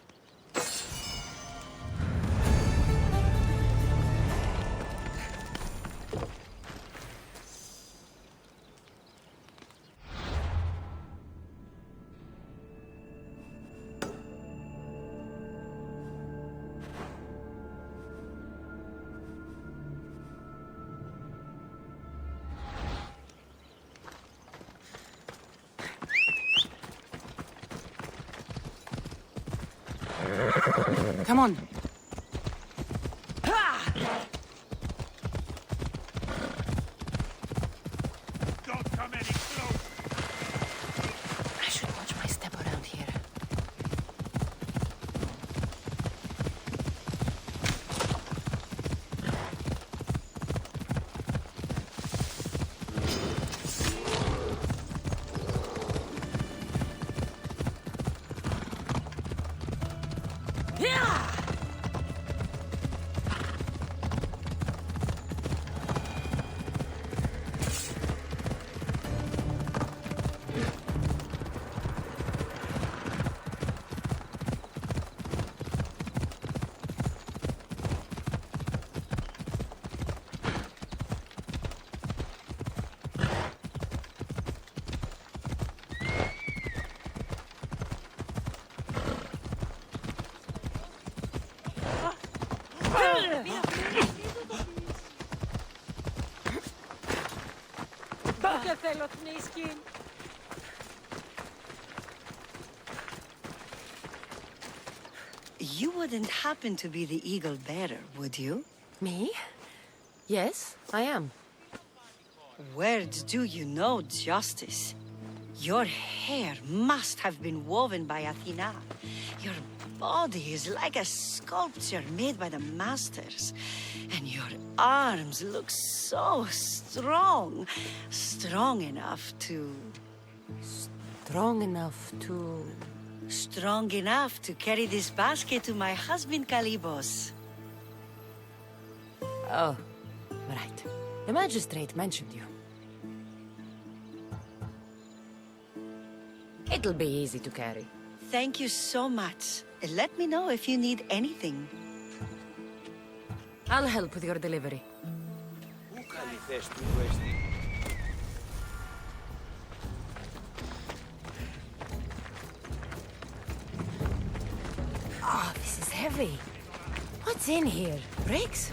Come on. Don't come any closer. I should watch my step around here. You wouldn't happen to be the eagle bearer, would you? Me? Yes, I am. Where do you know justice? Your hair must have been woven by Athena. Your body is like a sculpture made by the masters. And your arms look so strong. Strong enough to... Strong enough to... Strong enough to carry this basket to my husband, Kalibos. Oh, right. The magistrate mentioned you. It'll be easy to carry. Thank you so much. Let me know if you need anything. I'll help with your delivery. Oh, this is heavy. What's in here? Bricks?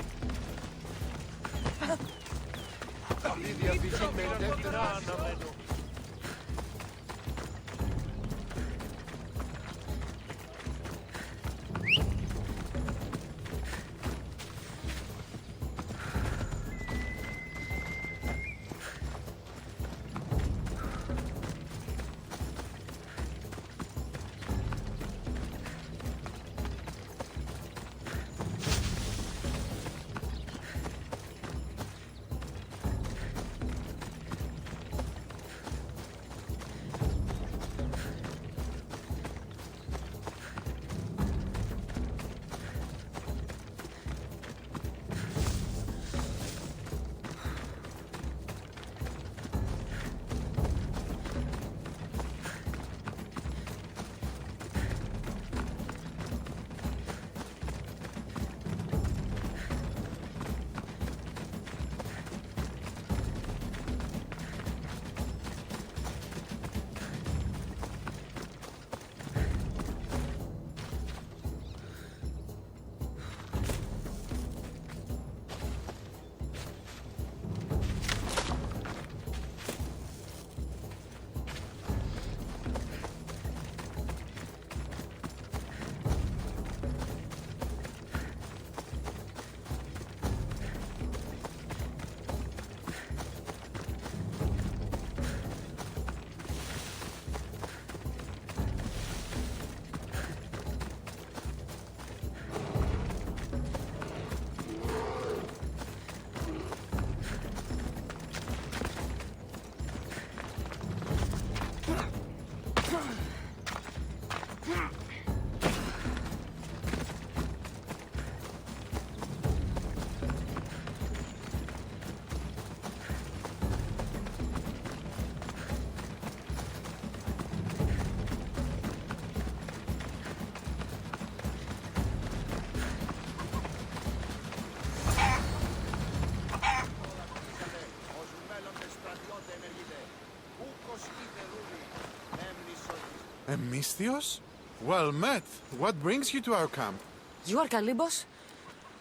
Emistios? Well met. What brings you to our camp? You are Calibos?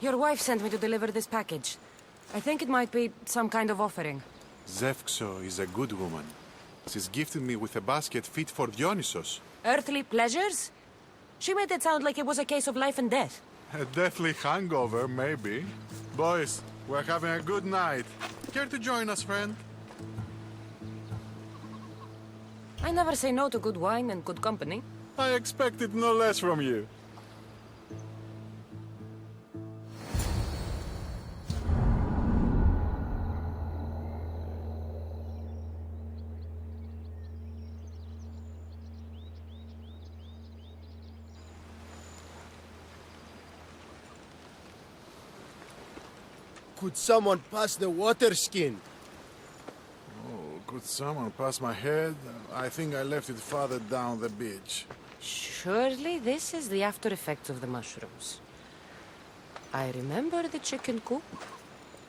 Your wife sent me to deliver this package. I think it might be some kind of offering. Zevxo is a good woman. She's gifted me with a basket fit for Dionysos. Earthly pleasures? She made it sound like it was a case of life and death. A deathly hangover, maybe. Boys, we're having a good night. Care to join us, friend? I never say no to good wine and good company. I expected no less from you. Could someone pass the water skin? Oh, could someone pass my head? I think I left it farther down the beach. Surely this is the after effects of the mushrooms. I remember the chicken coop.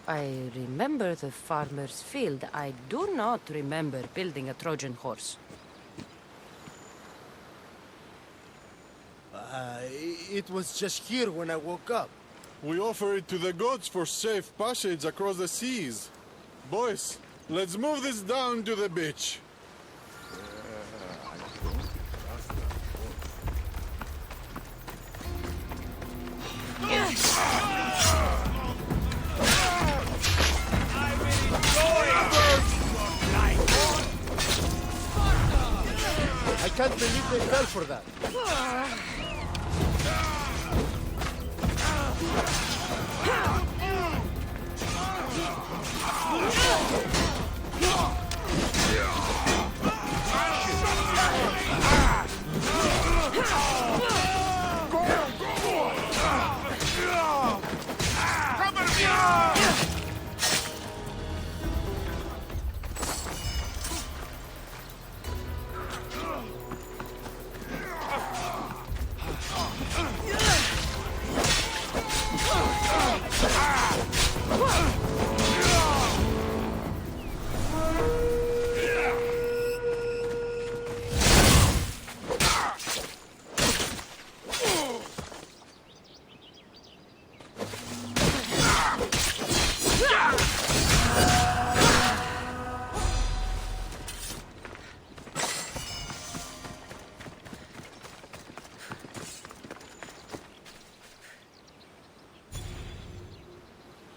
I remember the farmer's field. I do not remember building a Trojan horse. It was just here when I woke up. We offer it to the gods for safe passage across the seas. Boys, let's move this down to the beach. I can't believe they fell for that.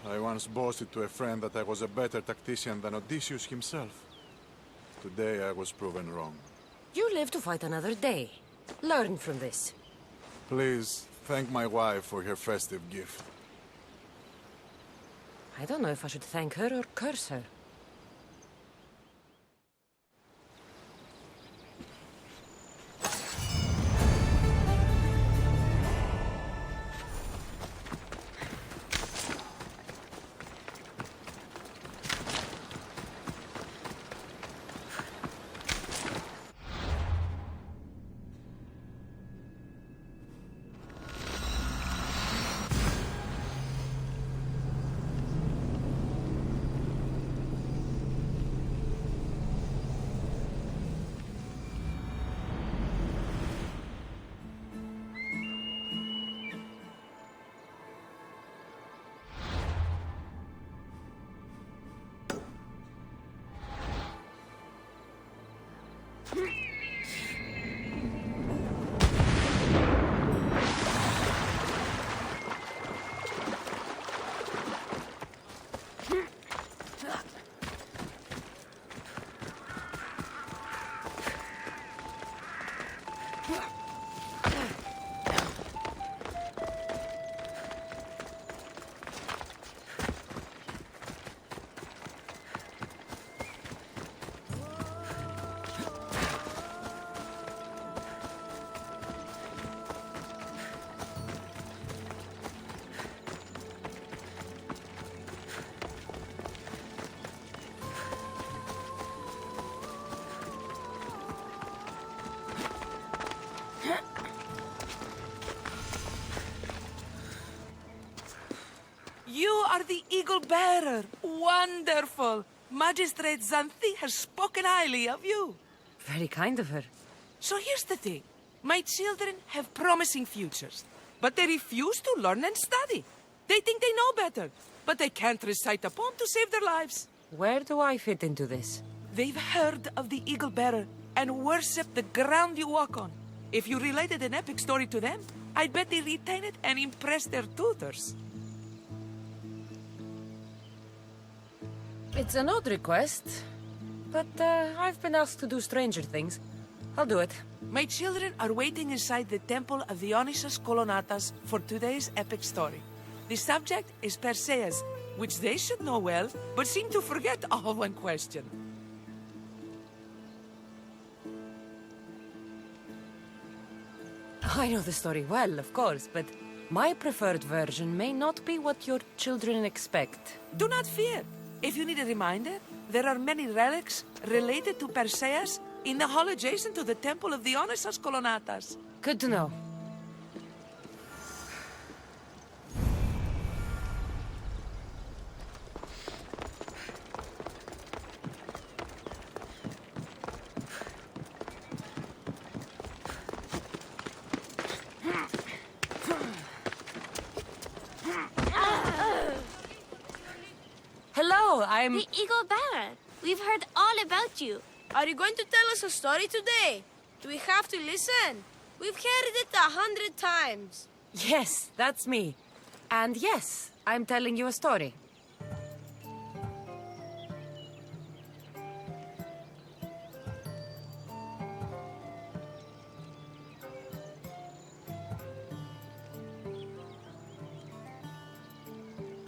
I once boasted to a friend that I was a better tactician than Odysseus himself. Today I was proven wrong. You live to fight another day. Learn from this. Please, thank my wife for her festive gift. I don't know if I should thank her or curse her. You are the Eagle Bearer. Wonderful. Magistrate Xanthi has spoken highly of you. Very kind of her. So here's the thing. My children have promising futures, but they refuse to learn and study. They think they know better, but they can't recite a poem to save their lives. Where do I fit into this? They've heard of the Eagle Bearer and worship the ground you walk on. If you related an epic story to them, I bet they retain it and impress their tutors. It's an odd request, but I've been asked to do stranger things. I'll do it. My children are waiting inside the temple of Dionysus Kolonatas for today's epic story. The subject is Perseus, which they should know well, but seem to forget all when questioned. I know the story well, of course, but my preferred version may not be what your children expect. Do not fear. If you need a reminder, there are many relics related to Perseus in the hall adjacent to the temple of Dionysus Kolonatas. Good to know. Hello, I'm... The Eagle Bearer. We've heard all about you. Are you going to tell us a story today? Do we have to listen? We've heard it 100 times. Yes, that's me. And yes, I'm telling you a story.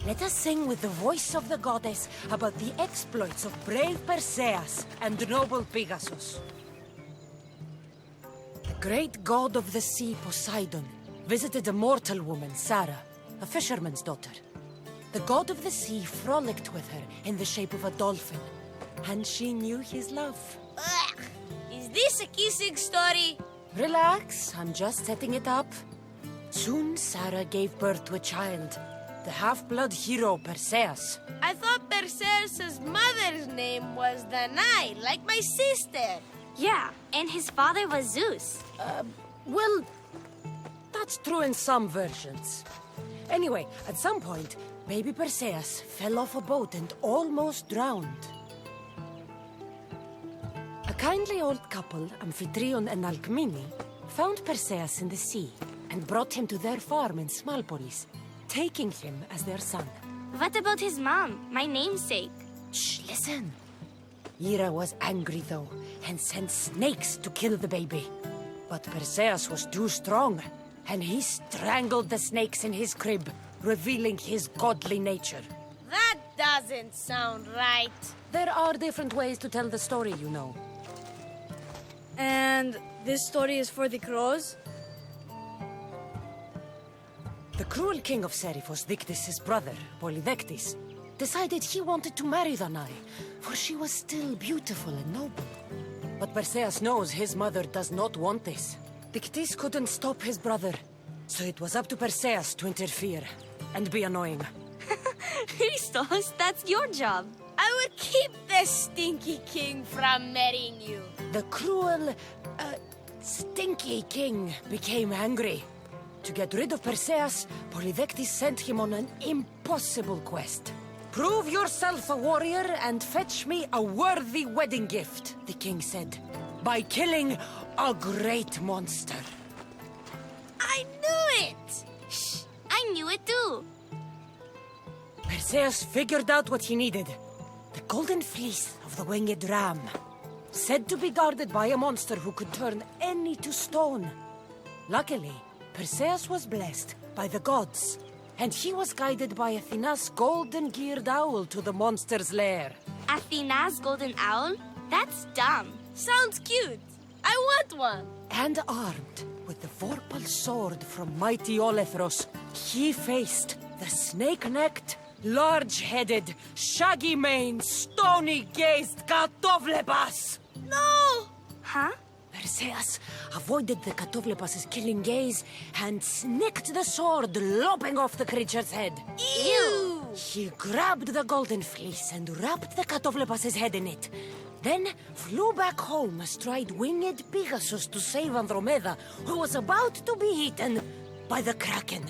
Let us sing with the voice of the goddess about the exploits of brave Perseus and noble Pegasus. The great god of the sea, Poseidon, visited a mortal woman, Sarah, a fisherman's daughter. The god of the sea frolicked with her in the shape of a dolphin, and she knew his love. Ugh. Is this a kissing story? Relax, I'm just setting it up. Soon Sarah gave birth to a child, the half-blood hero Perseus. I thought Perseus' mother's name was Danae, like my sister. Yeah, and his father was Zeus. Well, that's true in some versions. Anyway, at some point, baby Perseus fell off a boat and almost drowned. A kindly old couple, Amphitryon and Alcmene, found Perseus in the sea and brought him to their farm in Smalpolis, taking him as their son. What about his mom, my namesake? Shh, listen. Hera was angry, though, and sent snakes to kill the baby. But Perseus was too strong, and he strangled the snakes in his crib, revealing his godly nature. That doesn't sound right. There are different ways to tell the story, you know. And this story is for the crows? The cruel king of Seriphos, Dictys' brother, Polydectes, decided he wanted to marry Danae, for she was still beautiful and noble. But Perseus knows his mother does not want this. Dictys couldn't stop his brother, so it was up to Perseus to interfere and be annoying. Christos, that's your job. I would keep the stinky king from marrying you. The cruel, stinky king became angry. To get rid of Perseus, Polydectes sent him on an impossible quest. Prove yourself a warrior and fetch me a worthy wedding gift, the king said, by killing a great monster. I knew it! Shh, I knew it too. Perseus figured out what he needed. The golden fleece of the winged ram, said to be guarded by a monster who could turn any to stone. Luckily, Perseus was blessed by the gods, and he was guided by Athena's golden-geared owl to the monster's lair. Athena's golden owl? That's dumb. Sounds cute. I want one. And armed with the vorpal sword from mighty Olethros, he faced the snake-necked, large-headed, shaggy-maned, stony-gazed Katovlepas. No! Huh? Perseus avoided the Katovlepas' killing gaze and snicked the sword, lopping off the creature's head. Ew! He grabbed the golden fleece and wrapped the Katovlepas' head in it, then flew back home astride winged Pegasus to save Andromeda, who was about to be eaten by the Kraken.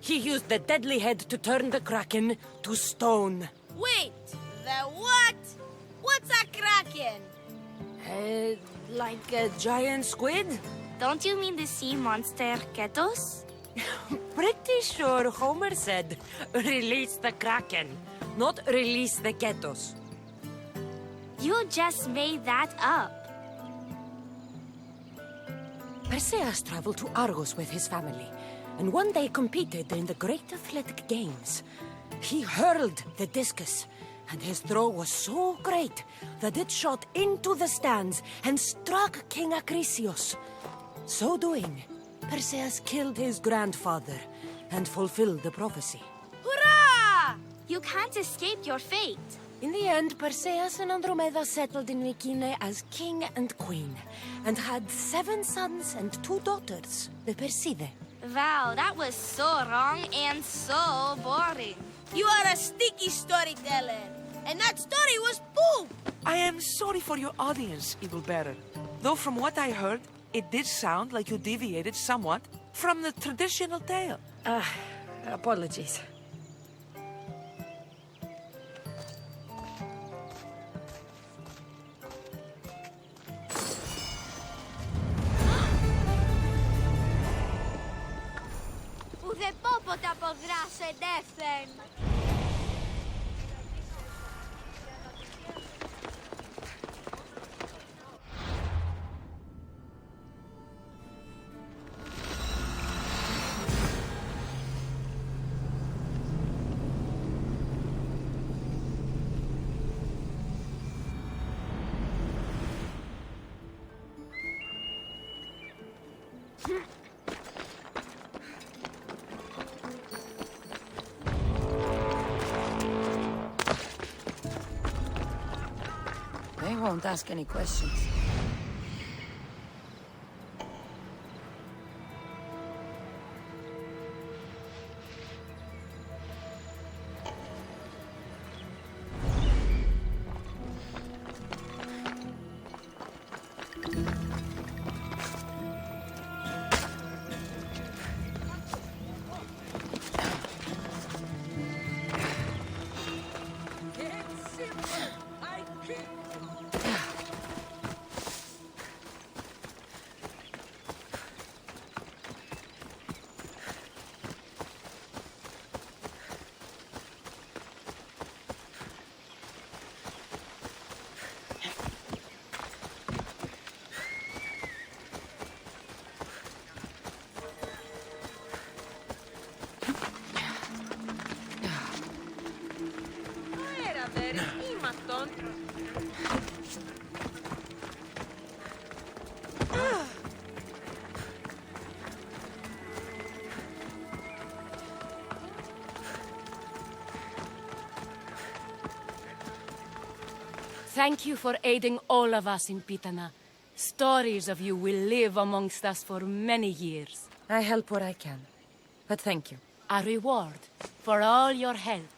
He used the deadly head to turn the Kraken to stone. Wait, the what? What's a kraken? Like a giant squid? Don't you mean the sea monster Ketos? Pretty sure Homer said, release the Kraken, not release the Ketos. You just made that up. Perseus traveled to Argos with his family, and one day competed in the Great Athletic Games. He hurled the discus, and his throw was so great that it shot into the stands and struck King Acrisius. So doing, Perseus killed his grandfather and fulfilled the prophecy. Hurrah! You can't escape your fate. In the end, Perseus and Andromeda settled in Mycenae as king and queen, and had 7 sons and 2 daughters, the Perside. Wow, that was so wrong and so boring. You are a sticky storyteller, and that story was poop! I am sorry for your audience, Eagle Bearer. Though from what I heard, it did sound like you deviated somewhat from the traditional tale. Apologies. Ούτε πόποτε από γράσο εντέφθεν. They won't ask any questions. Thank you for aiding all of us in Pitana. Stories of you will live amongst us for many years. I help where I can, but thank you. A reward for all your help.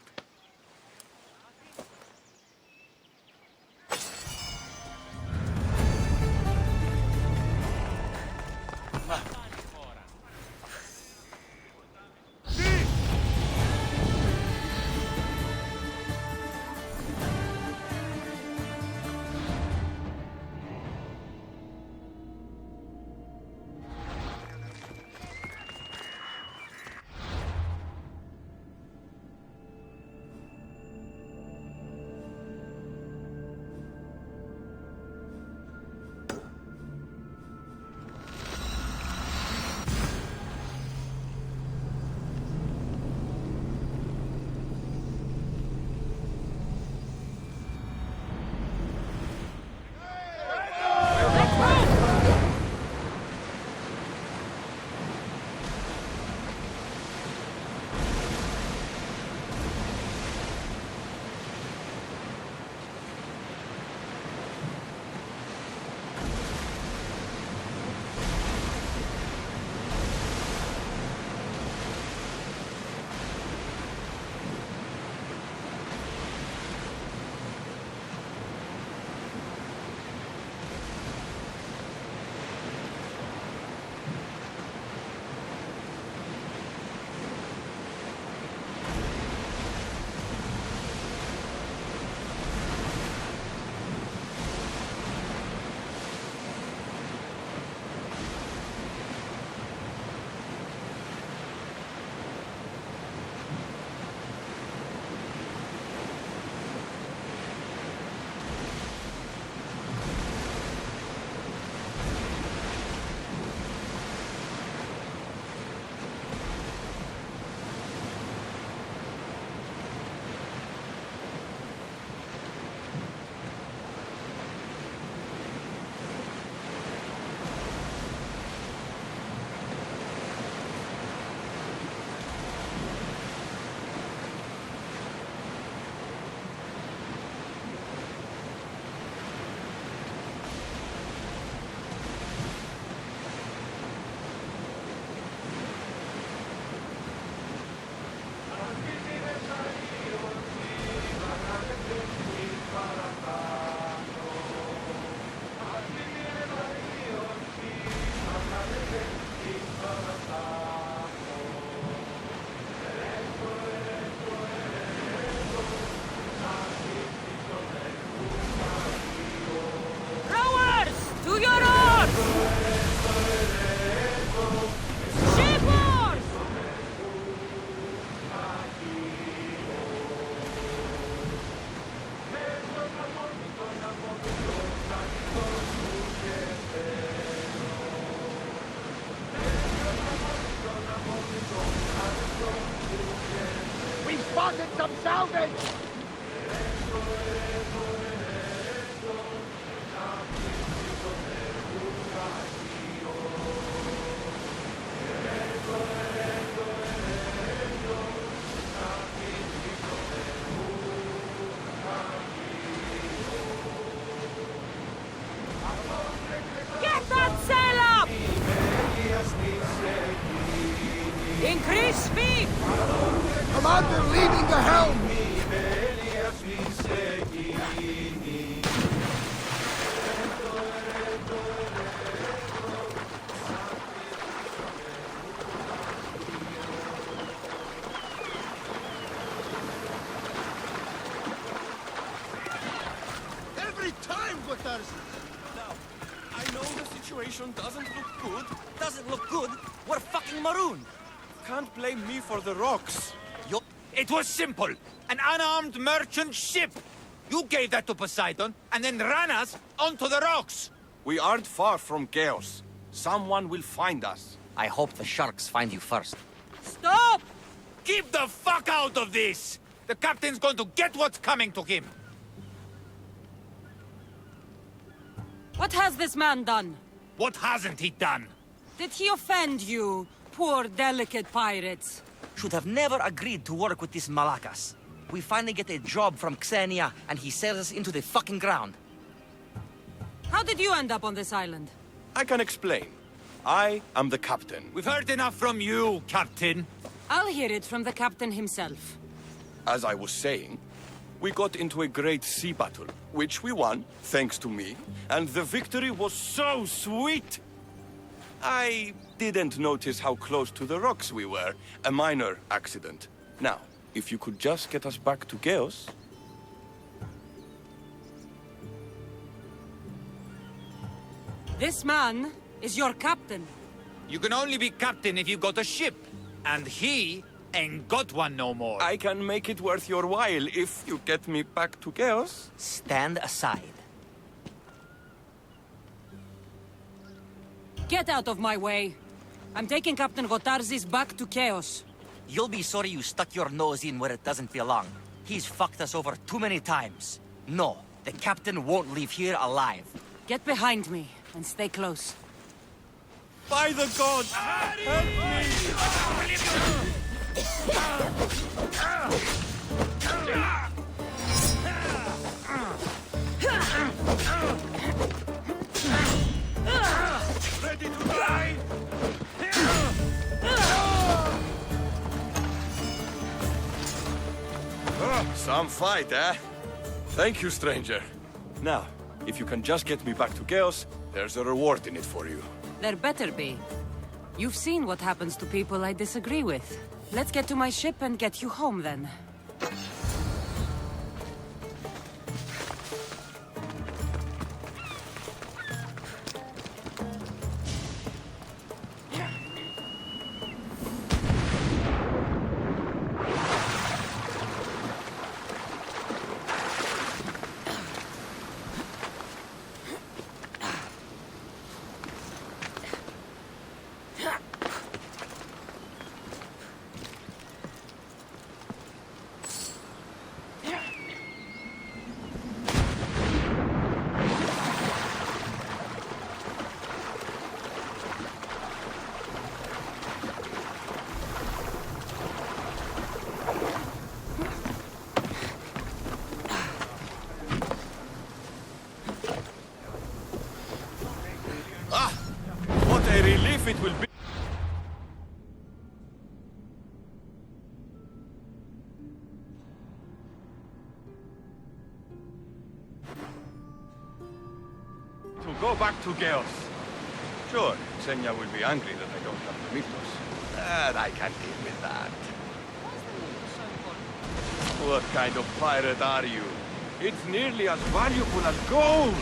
Rowers! To your oars! Shipboard! We spotted some salvage! Get that sail up! Increase speed! Commander leading the helm! Every time, Odyssey! Now, I know the situation doesn't look good. Doesn't look good? We're fucking marooned. Can't blame me for the rocks. It was simple. An unarmed merchant ship. You gave that to Poseidon, and then ran us onto the rocks. We aren't far from chaos. Someone will find us. I hope the sharks find you first. Stop! Keep the fuck out of this! The captain's going to get what's coming to him. What has this man done? What hasn't he done? Did he offend you, poor delicate pirates? Should have never agreed to work with this Malakas. We finally get a job from Xenia, and he sells us into the fucking ground. How did you end up on this island? I can explain. I am the captain. We've heard enough from you, Captain. I'll hear it from the captain himself. As I was saying, we got into a great sea battle, which we won, thanks to me, and the victory was so sweet! I didn't notice how close to the rocks we were. A minor accident. Now, if you could just get us back to Chaos... This man is your captain. You can only be captain if you've got a ship. And he ain't got one no more. I can make it worth your while if you get me back to Chaos. Stand aside. Get out of my way. I'm taking Captain Votarzis back to Chaos. You'll be sorry you stuck your nose in where it doesn't belong. He's fucked us over too many times. No, the captain won't leave here alive. Get behind me and stay close. By the gods, help Ready to die? Some fight, eh? Thank you, stranger. Now, if you can just get me back to Chaos, there's a reward in it for you. There better be. You've seen what happens to people I disagree with. Let's get to my ship and get you home, then. What a relief it will be! To go back to Chaos. Sure, Xenia will be angry that I don't have the mythos. And I can deal with that. What kind of pirate are you? It's nearly as valuable as gold!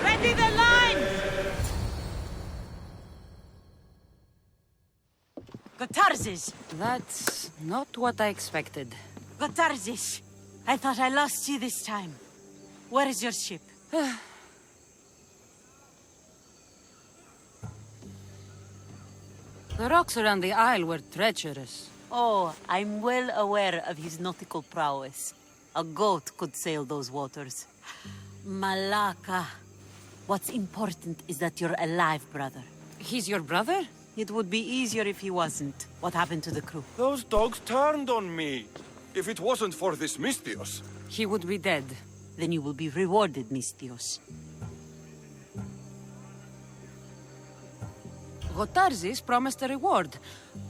Ready the lines! Gotarzes! That's not what I expected. Gotarzes! I thought I lost you this time. Where is your ship? The rocks around the isle were treacherous. Oh, I'm well aware of his nautical prowess. A goat could sail those waters. Malaka. What's important is that you're alive, brother. He's your brother? It would be easier if he wasn't. What happened to the crew? Those dogs turned on me. If it wasn't for this Mystios... He would be dead. Then you will be rewarded, Mystios. Gotarzes promised a reward.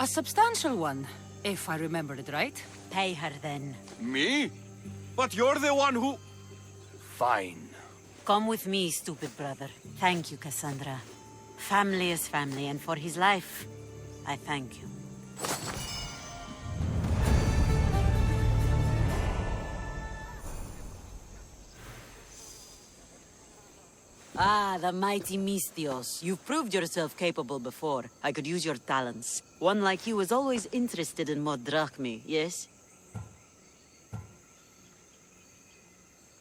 A substantial one, if I remember it right. Pay her then. Me? But you're the one who... Fine. Come with me, stupid brother. Thank you, Cassandra. Family is family, and for his life, I thank you. Ah, the mighty Mystios. You've proved yourself capable before. I could use your talents. One like you is always interested in more drachmi, yes?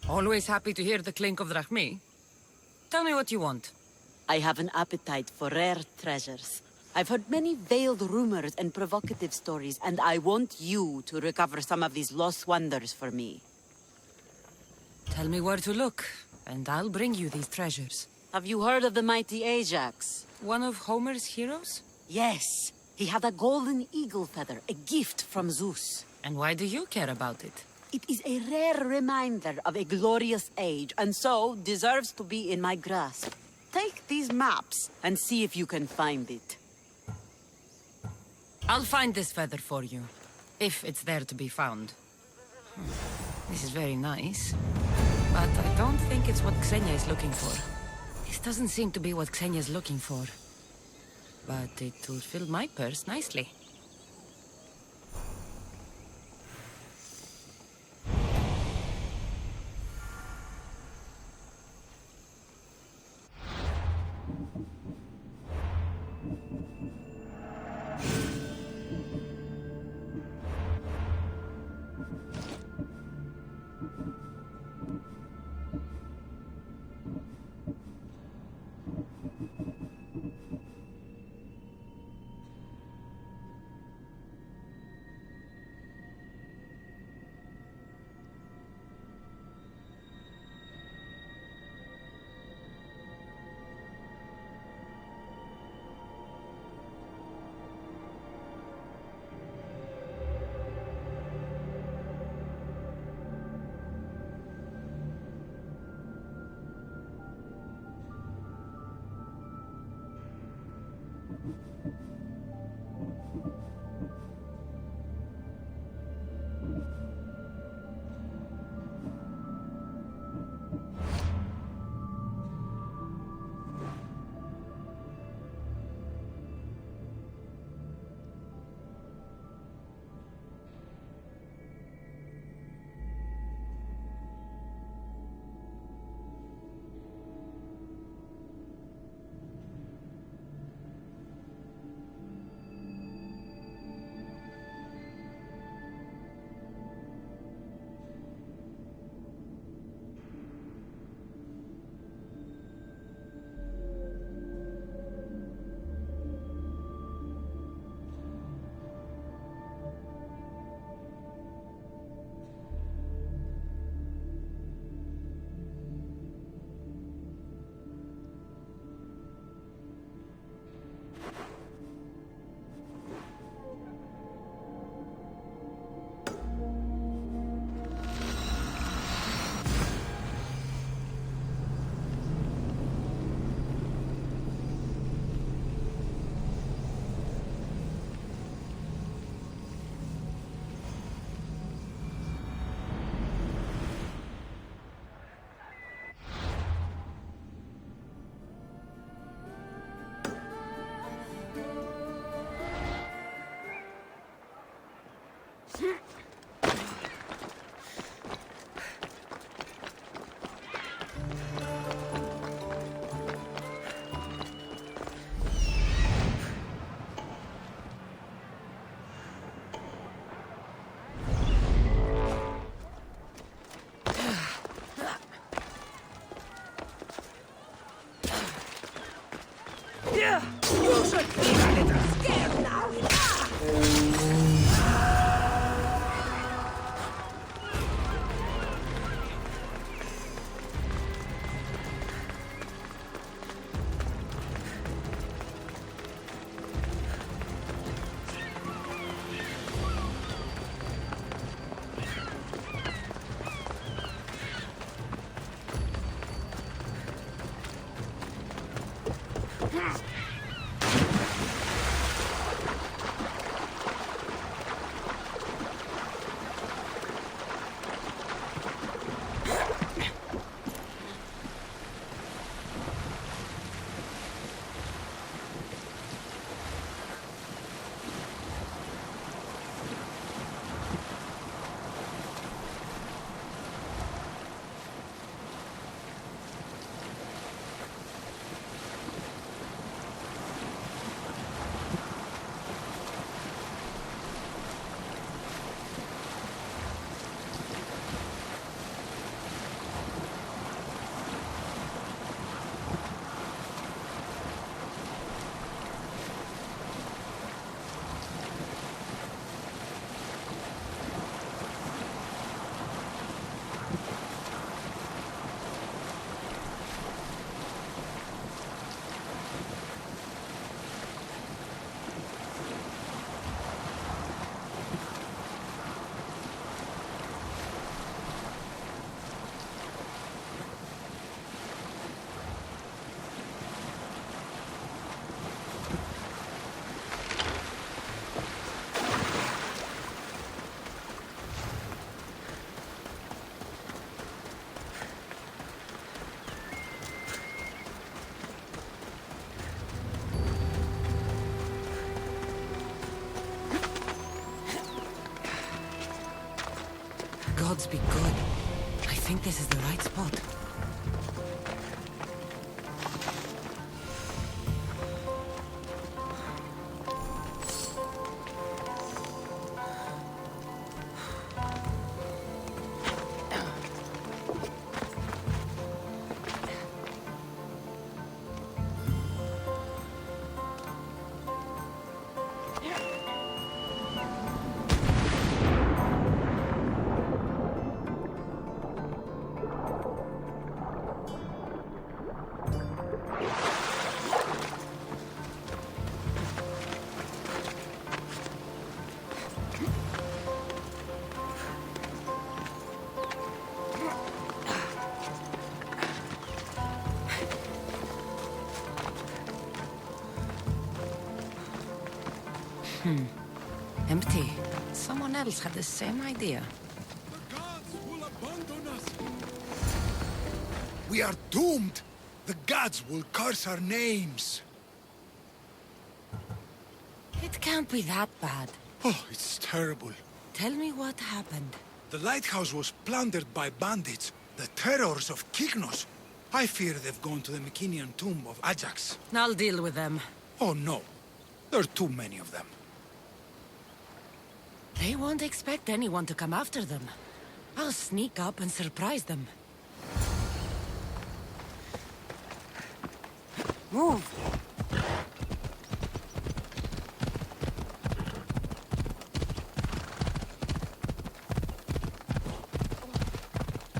Always happy to hear the clink of drachmi. Tell me what you want. I have an appetite for rare treasures. I've heard many veiled rumors and provocative stories, and I want you to recover some of these lost wonders for me. Tell me where to look, and I'll bring you these treasures. Have you heard of the mighty Ajax? One of Homer's heroes? Yes. He had a golden eagle feather, a gift from Zeus. And why do you care about it? It is a rare reminder of a glorious age, and so deserves to be in my grasp. Take these maps and see if you can find it. I'll find this feather for you, if it's there to be found. This is very nice, but I don't think it's what Xenia is looking for. This doesn't seem to be what Xenia is looking for. But it will fill my purse nicely. You should be a little scared now. Gods be good. I think this is the right spot. Empty. Someone else had the same idea. We are doomed! The gods will curse our names! It can't be that bad. Oh, it's terrible. Tell me what happened. The lighthouse was plundered by bandits, the terrors of Kygnos. I fear they've gone to the Mycenaean tomb of Ajax. I'll deal with them. Oh no, there are too many of them. They won't expect anyone to come after them. I'll sneak up and surprise them. Move!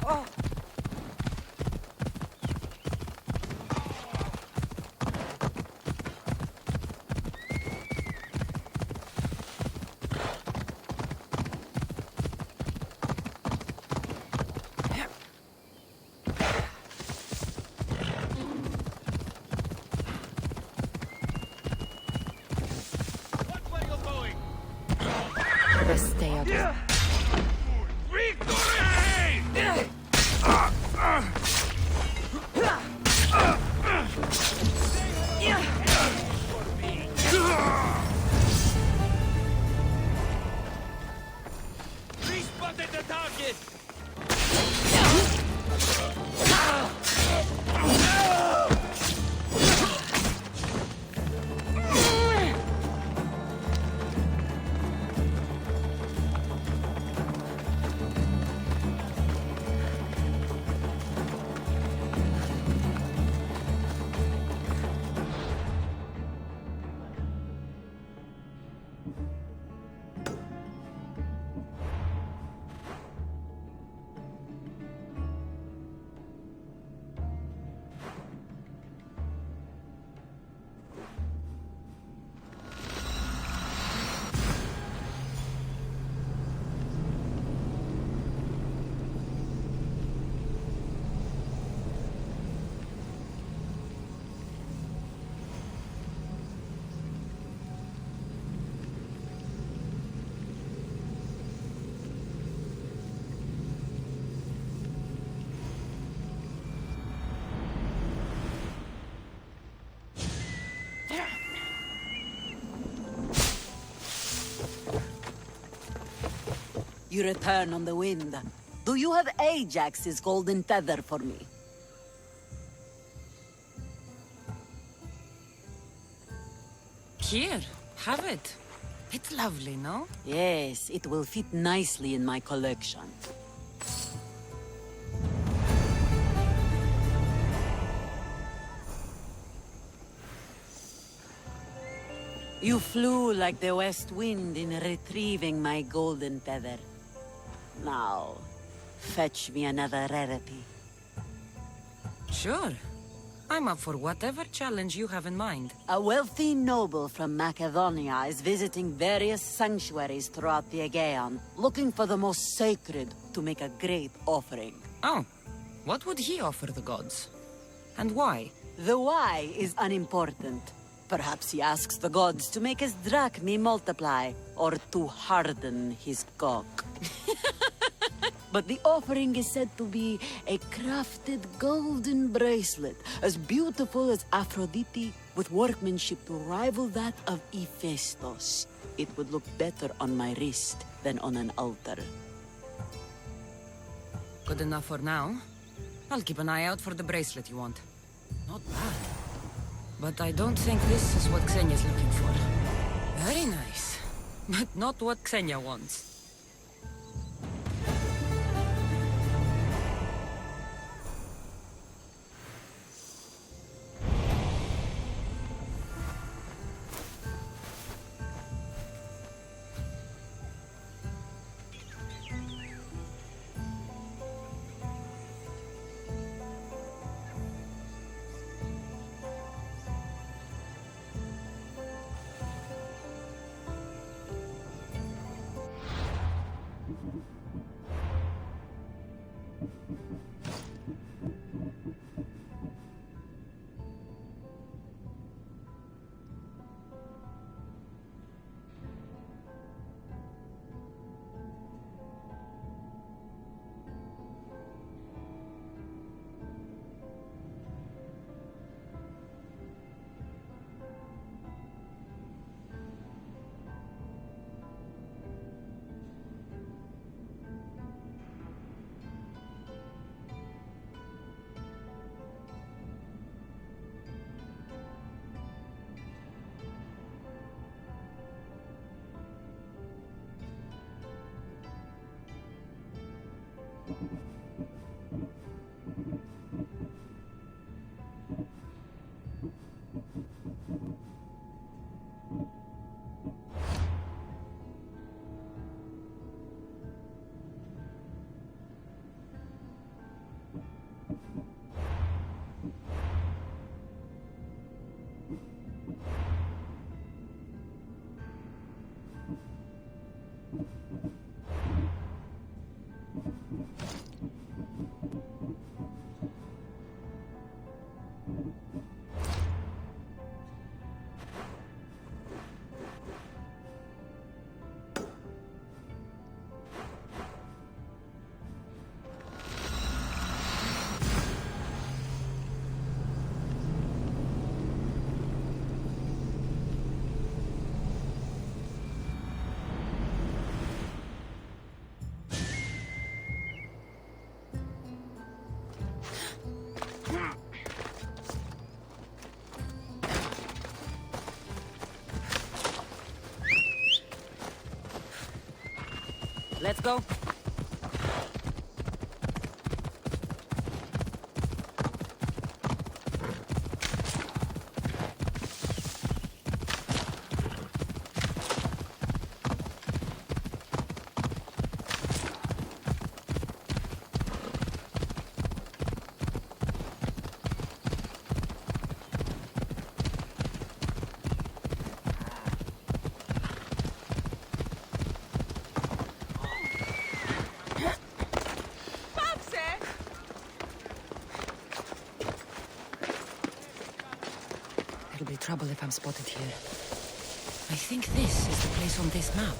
Oh! You return on the wind. Do you have Ajax's golden feather for me? Here, have it. It's lovely, no? Yes, it will fit nicely in my collection. You flew like the west wind in retrieving my golden feather. Now, fetch me another rarity. Sure. I'm up for whatever challenge you have in mind. A wealthy noble from Macedonia is visiting various sanctuaries throughout the Aegean, looking for the most sacred to make a great offering. Oh, what would he offer the gods? And why? The why is unimportant. Perhaps he asks the gods to make his drachmi multiply, or to harden his cock. But the offering is said to be a crafted golden bracelet, as beautiful as Aphrodite, with workmanship to rival that of Hephaestus. It would look better on my wrist than on an altar. Good enough for now. I'll keep an eye out for the bracelet you want. Not bad. But I don't think this is what Xenia's looking for. Very nice. But not what Xenia wants. Let's go. It'll be trouble if I'm spotted here. I think this is the place on this map.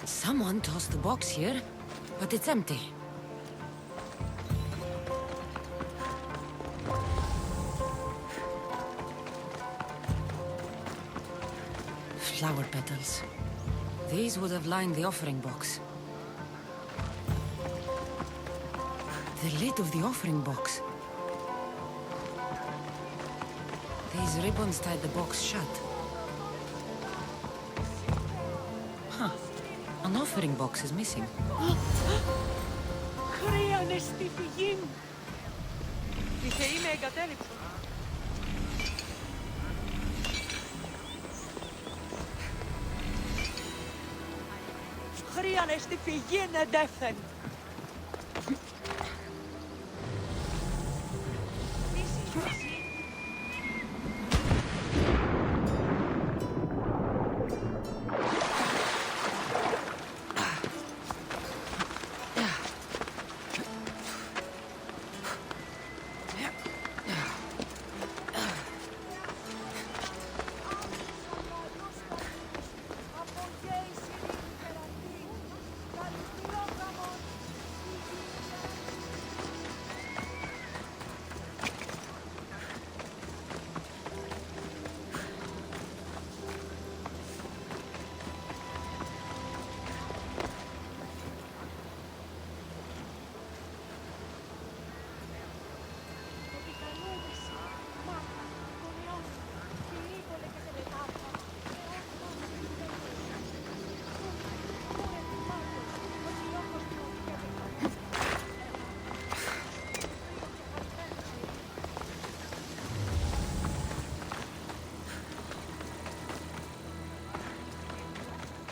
Someone tossed the box here, but it's empty. Flower petals. These would have lined the offering box. The lid of the offering box. These ribbons tied the box shut. Huh. An offering box is missing. Χρειάνε στη φυγή μου. Οι θεοί με εγκατέλειψαν. Χρειάνε στη φυγή εντεύθεν.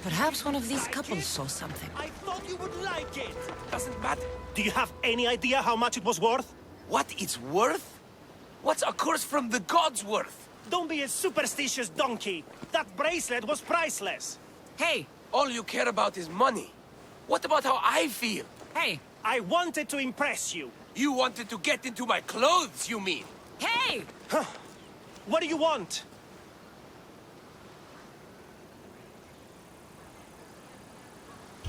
Perhaps one of these couples saw something. I thought you would like it! Doesn't matter. Do you have any idea how much it was worth? What it's worth? What's a curse from the gods worth? Don't be a superstitious donkey. That bracelet was priceless. Hey, all you care about is money. What about how I feel? Hey! I wanted to impress you. You wanted to get into my clothes, you mean? Hey! Huh. What do you want?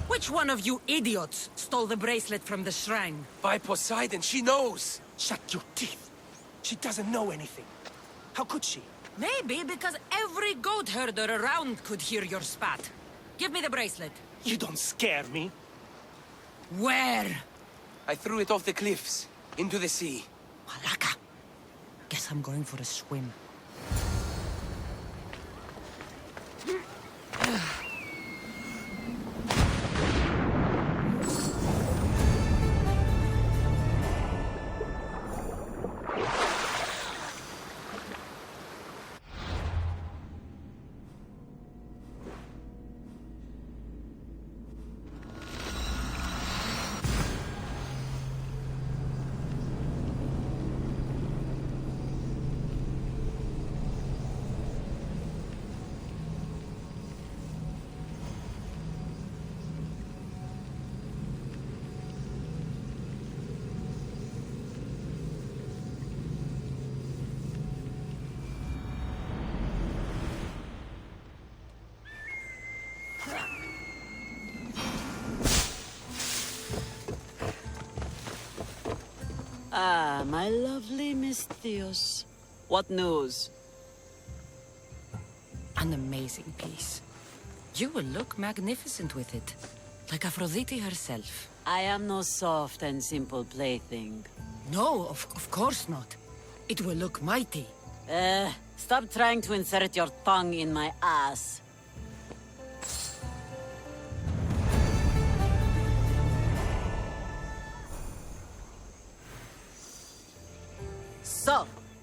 Which one of you idiots stole the bracelet from the shrine? By Poseidon, she knows. Shut your teeth. She doesn't know anything. How could she? Maybe because every goat herder around could hear your spat. Give me the bracelet. You don't scare me. Where? I threw it off the cliffs, into the sea. Malaka. Guess I'm going for a swim. Ah, my lovely Miss Theos. What news? An amazing piece. You will look magnificent with it. Like Aphrodite herself. I am no soft and simple plaything. No, of course not. It will look mighty. Stop trying to insert your tongue in my ass.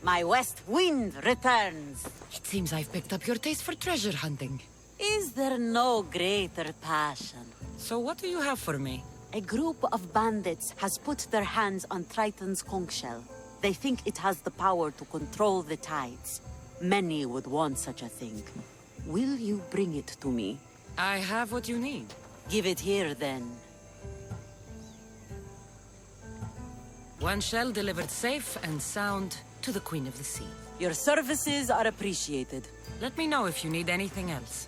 My west wind returns. It seems I've picked up your taste for treasure hunting. Is there no greater passion? So what do you have for me? A group of bandits has put their hands on Triton's conch shell. They think it has the power to control the tides. Many would want such a thing. Will you bring it to me? I have what you need. Give it here, then. One shell delivered safe and sound to the Queen of the Sea. Your services are appreciated. Let me know if you need anything else.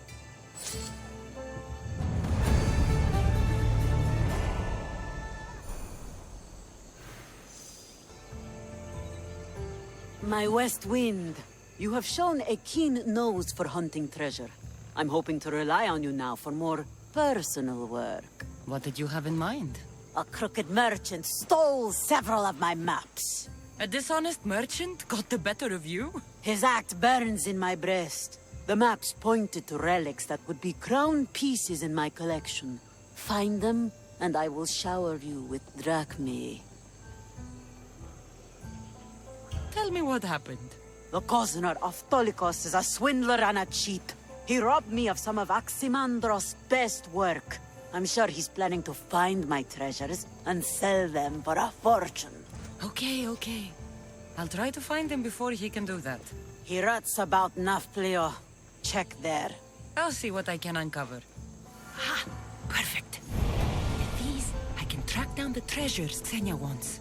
My west wind, you have shown a keen nose for hunting treasure. I'm hoping to rely on you now for more personal work. What did you have in mind? A crooked merchant stole several of my maps. A dishonest merchant got the better of you? His act burns in my breast. The maps pointed to relics that would be crown pieces in my collection. Find them, and I will shower you with drachmae. Tell me what happened. The cozener of Tolikos is a swindler and a cheat. He robbed me of some of Aximandros' best work. I'm sure he's planning to find my treasures and sell them for a fortune. Okay. I'll try to find him before he can do that. He rots about Nafplio. Check there. I'll see what I can uncover. Ah, perfect. With these, I can track down the treasures Xenia wants.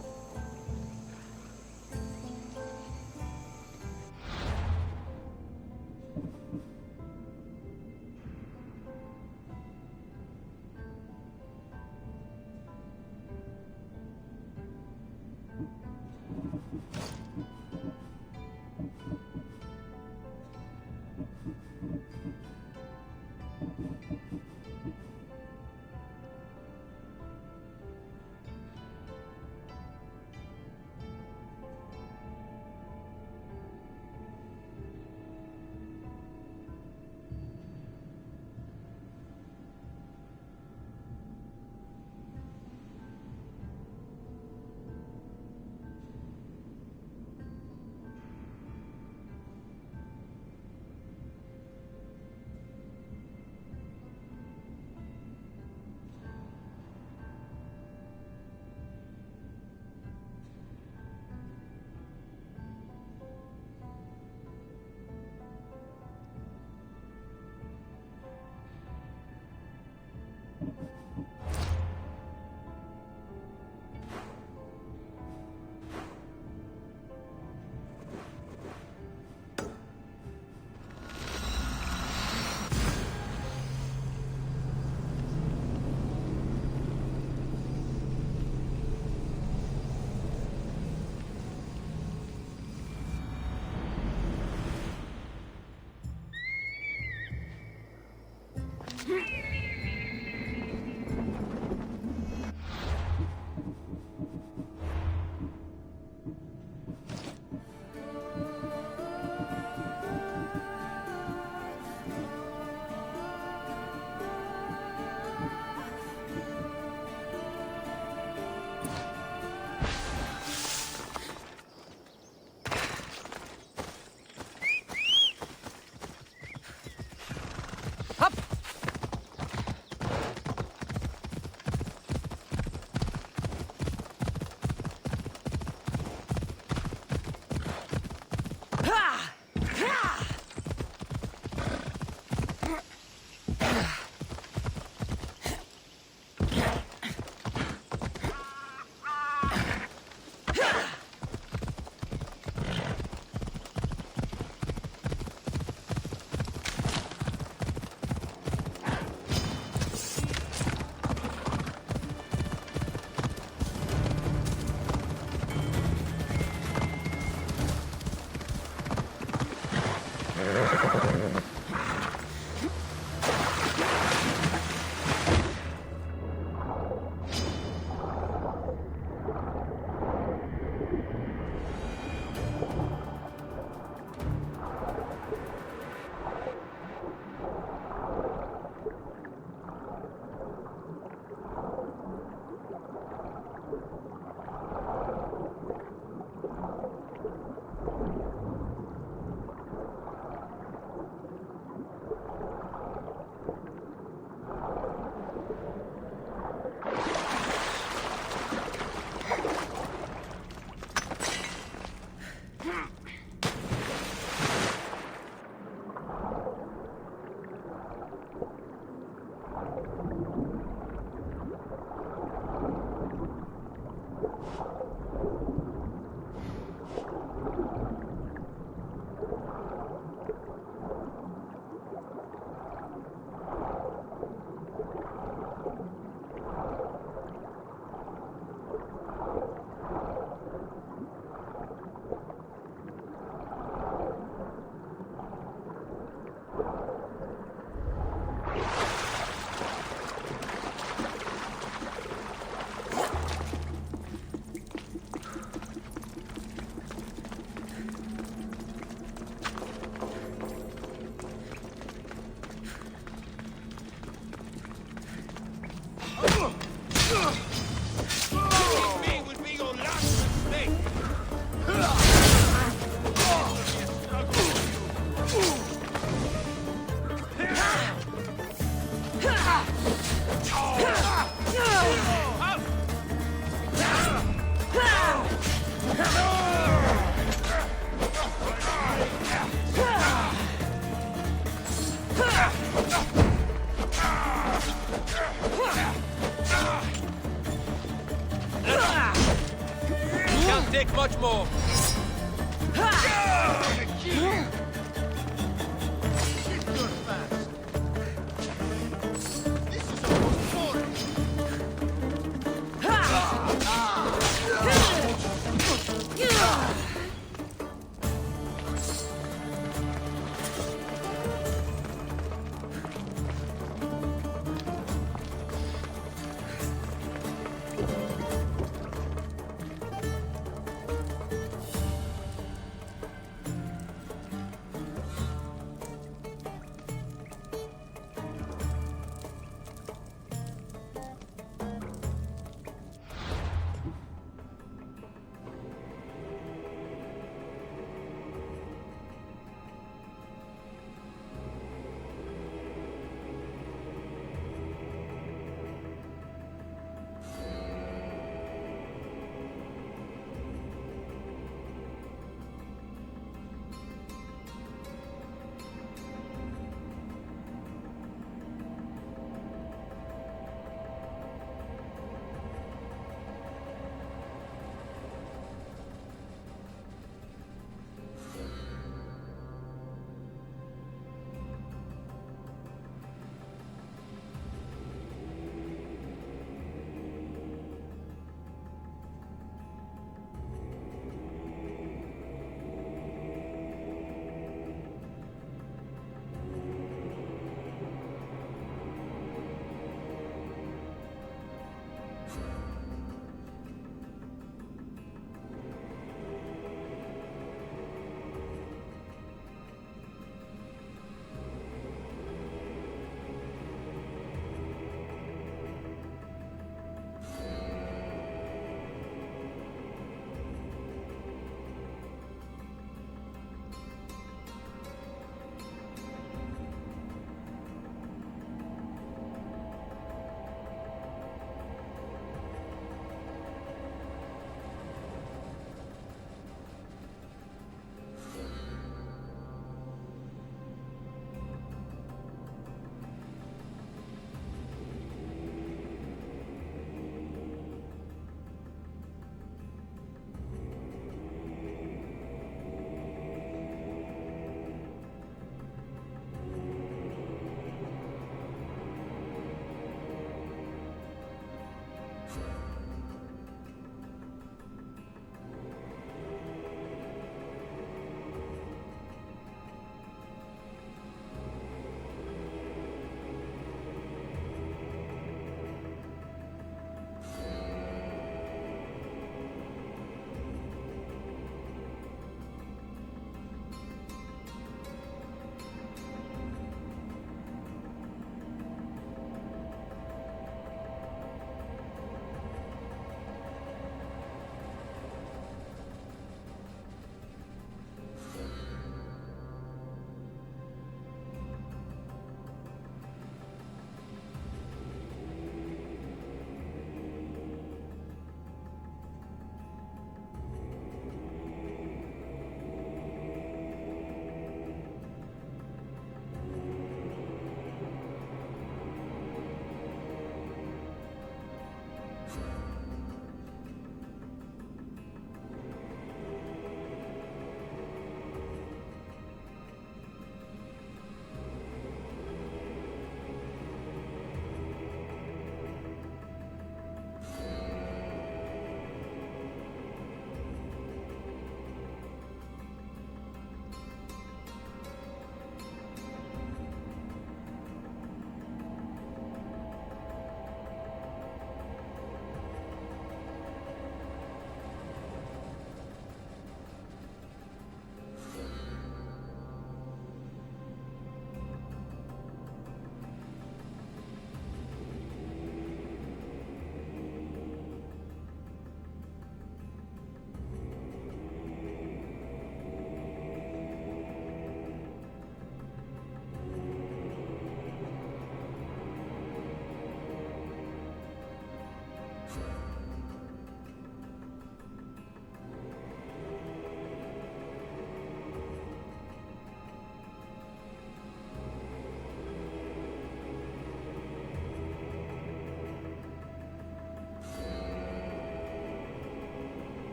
Can't take much more.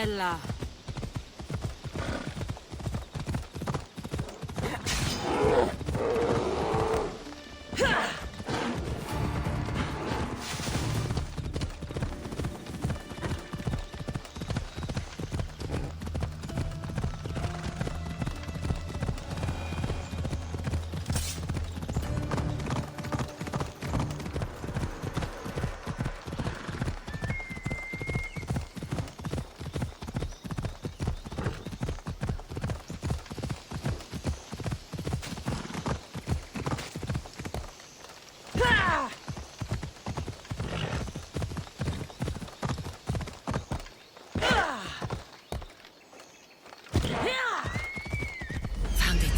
Bella. Found it.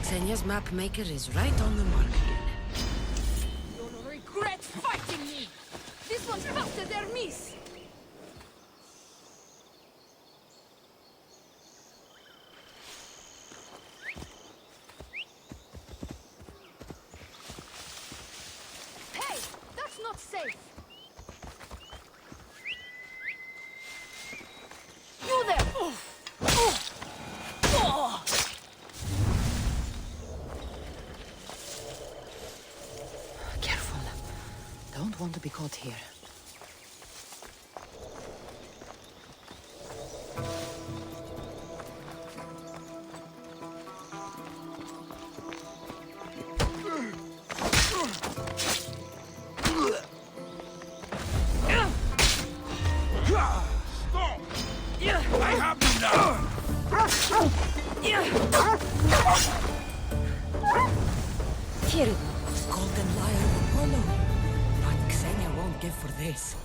Xenia's map maker is right on the mark. You'll regret fighting me! This one's after their miss! Hey! That's not safe! You there! Careful. Don't want to be caught here. I have you now! Here, golden liar will follow. But Xenia won't give for this.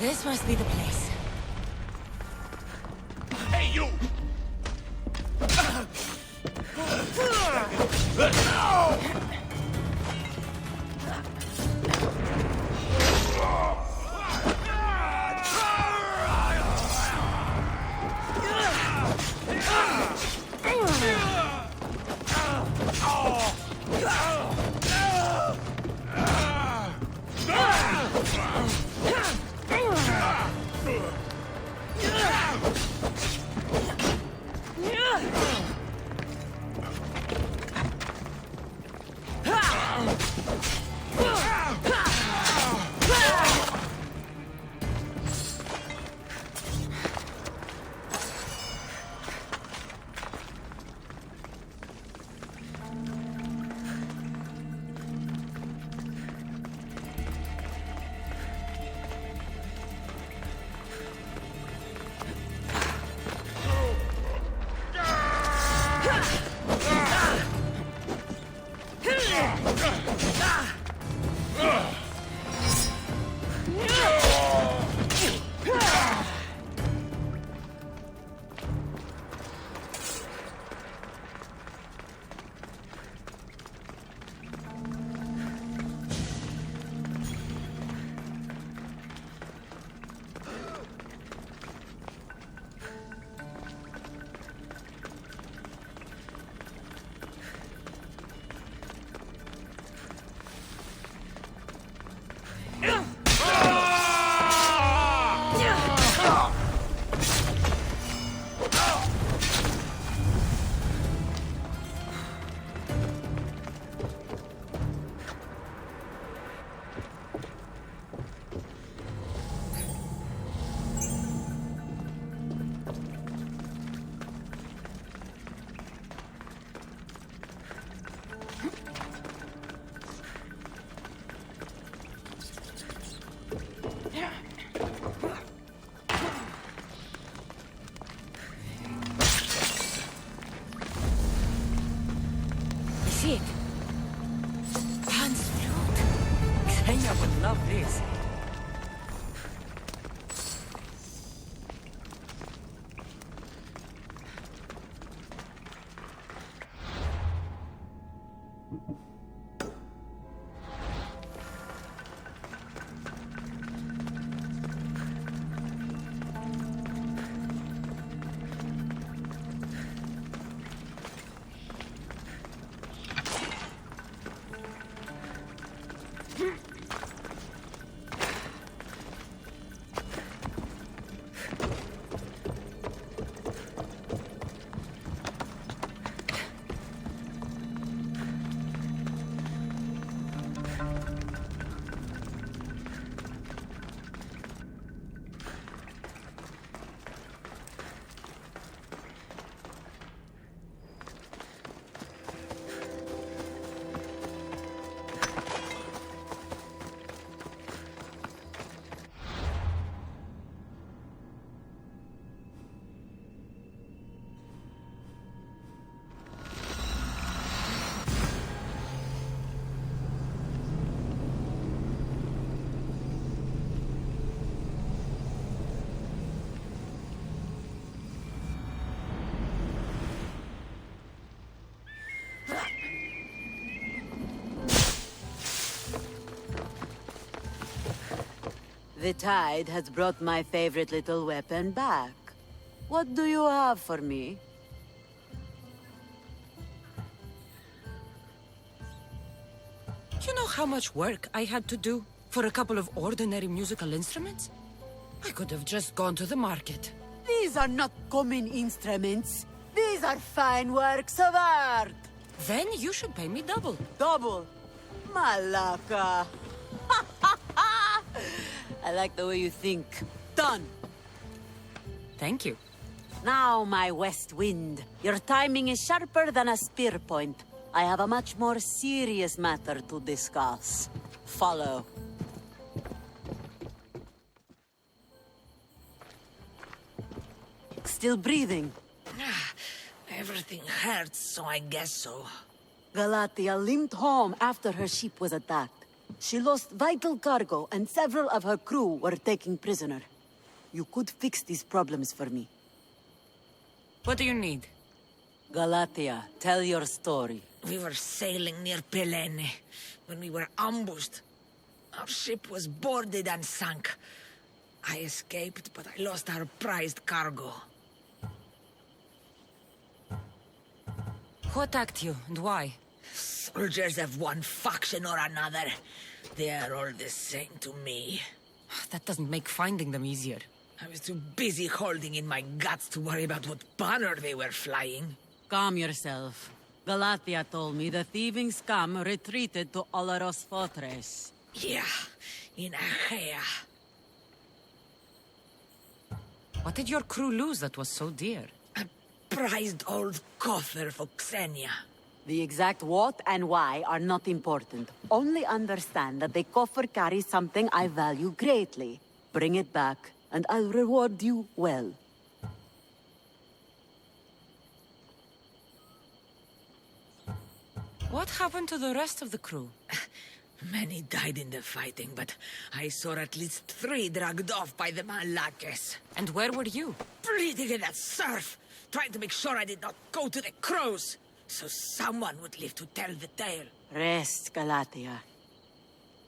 This must be the place. Hey, you! See it? Pan's flute. Kenya would love this. The tide has brought my favorite little weapon back. What do you have for me? You know how much work I had to do for a couple of ordinary musical instruments? I could have just gone to the market. These are not common instruments. These are fine works of art. Then you should pay me double. Double? Malaka. I like the way you think. Done. Thank you. Now, my west wind. Your timing is sharper than a spear point. I have a much more serious matter to discuss. Follow. Still breathing? Everything hurts, so I guess so. Galatia limped home after her ship was attacked. She lost vital cargo, and several of her crew were taken prisoner. You could fix these problems for me. What do you need? Galatia, tell your story. We were sailing near Pelene when we were ambushed. Our ship was boarded and sunk. I escaped, but I lost our prized cargo. Who attacked you, and why? Soldiers of one faction or another. They are all the same to me. That doesn't make finding them easier. I was too busy holding in my guts to worry about what banner they were flying. Calm yourself. Galatia told me the thieving scum retreated to Olaros Fortress. Yeah, in Achaea. What did your crew lose that was so dear? A prized old coffer for Xenia. The exact what and why are not important. Only understand that the coffer carries something I value greatly. Bring it back, and I'll reward you well. What happened to the rest of the crew? Many died in the fighting, but I saw at least 3 dragged off by the Malaches. And where were you? Bleeding in that surf, trying to make sure I did not go to the crows, so someone would live to tell the tale. Rest, Galatia.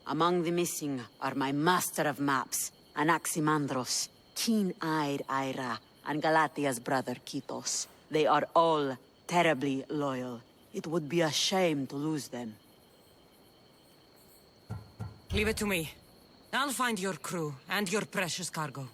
Among the missing are my master of maps, Anaximandros, keen-eyed Ira, and Galatia's brother Kitos. They are all terribly loyal. It would be a shame to lose them. Leave it to me. I'll find your crew and your precious cargo.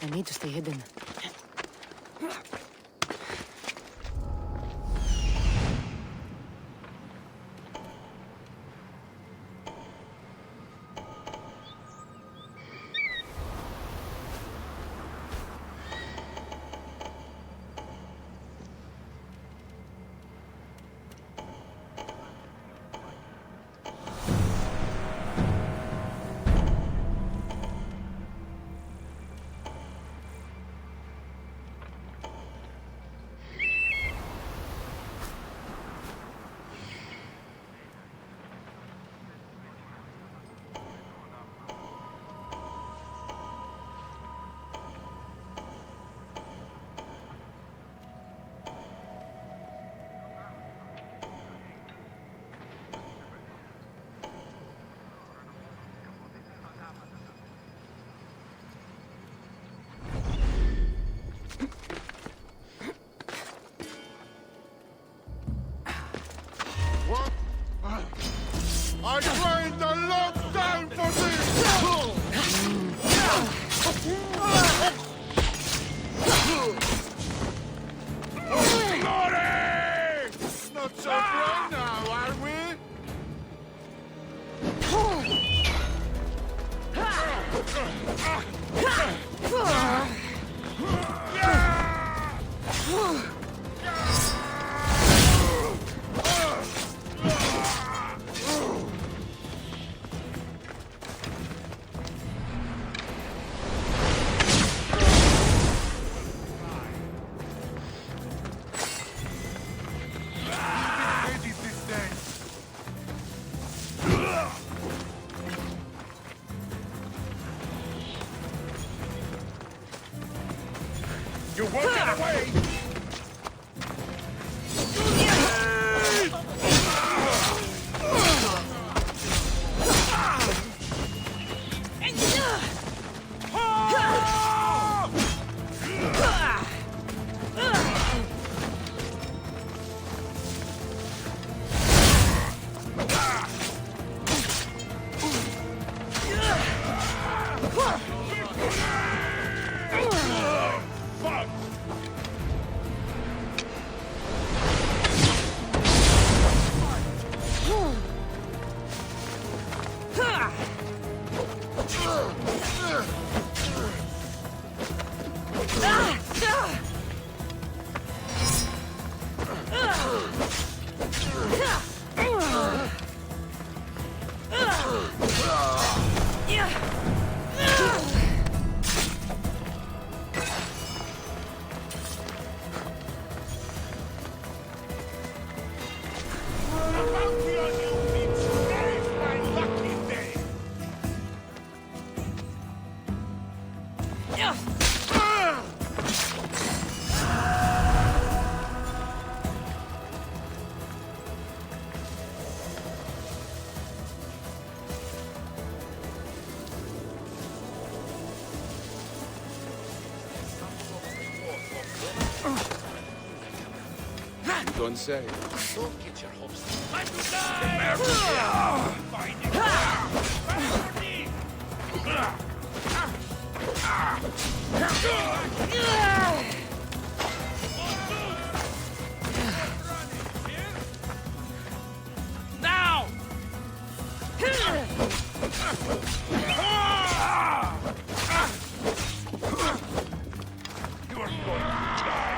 I need to stay hidden. You won't get away! You don't say. Don't get your hopes up. Time to die! Find it! Now! You are going to die!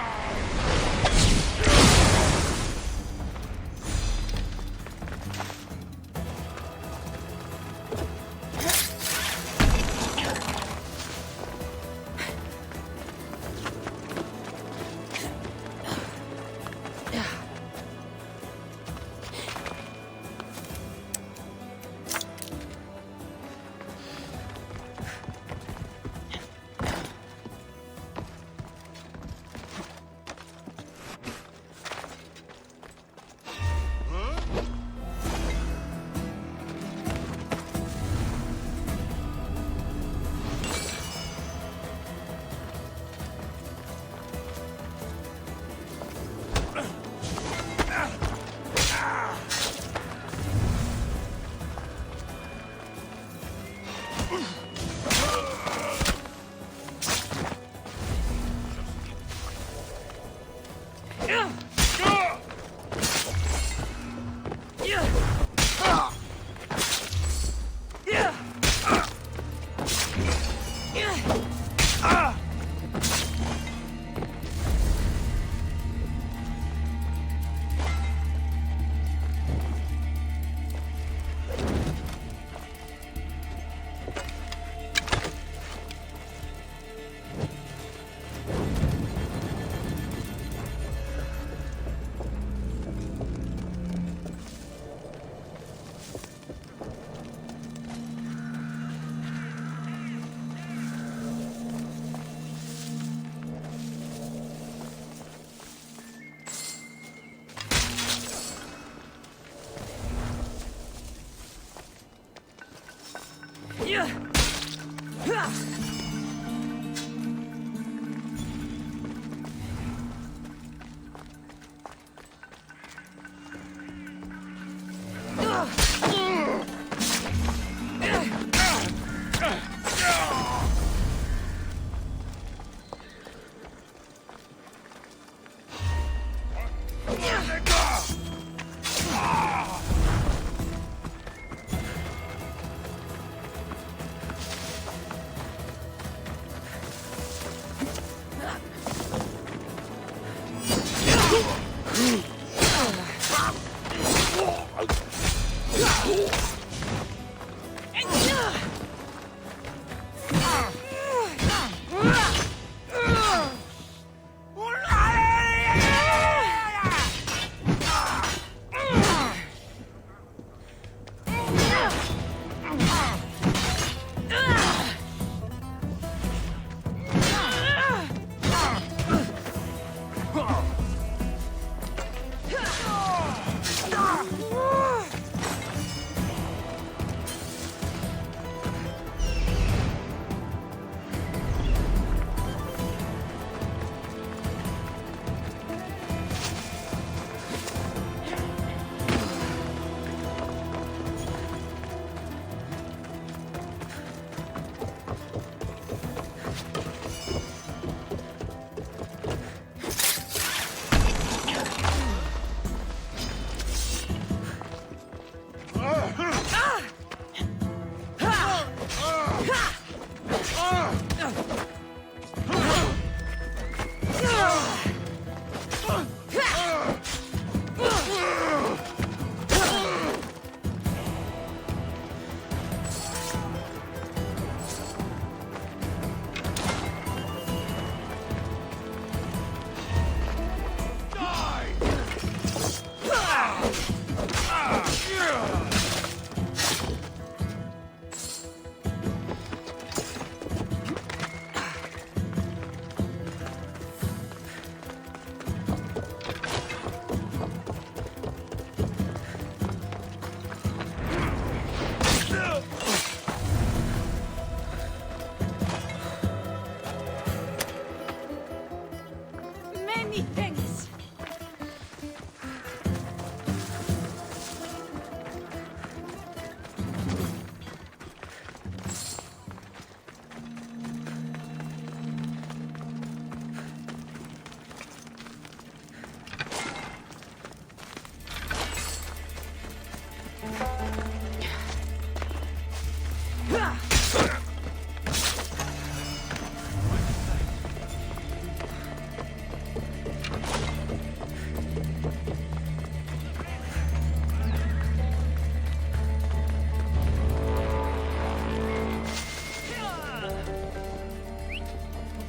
Many thanks.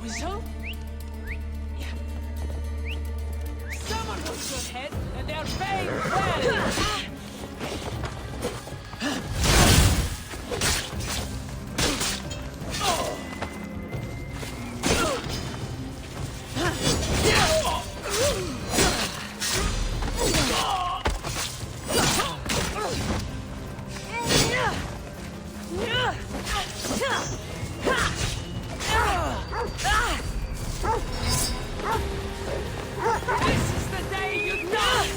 Whistle? Someone holds your head, and they're paying well! This is the day you die!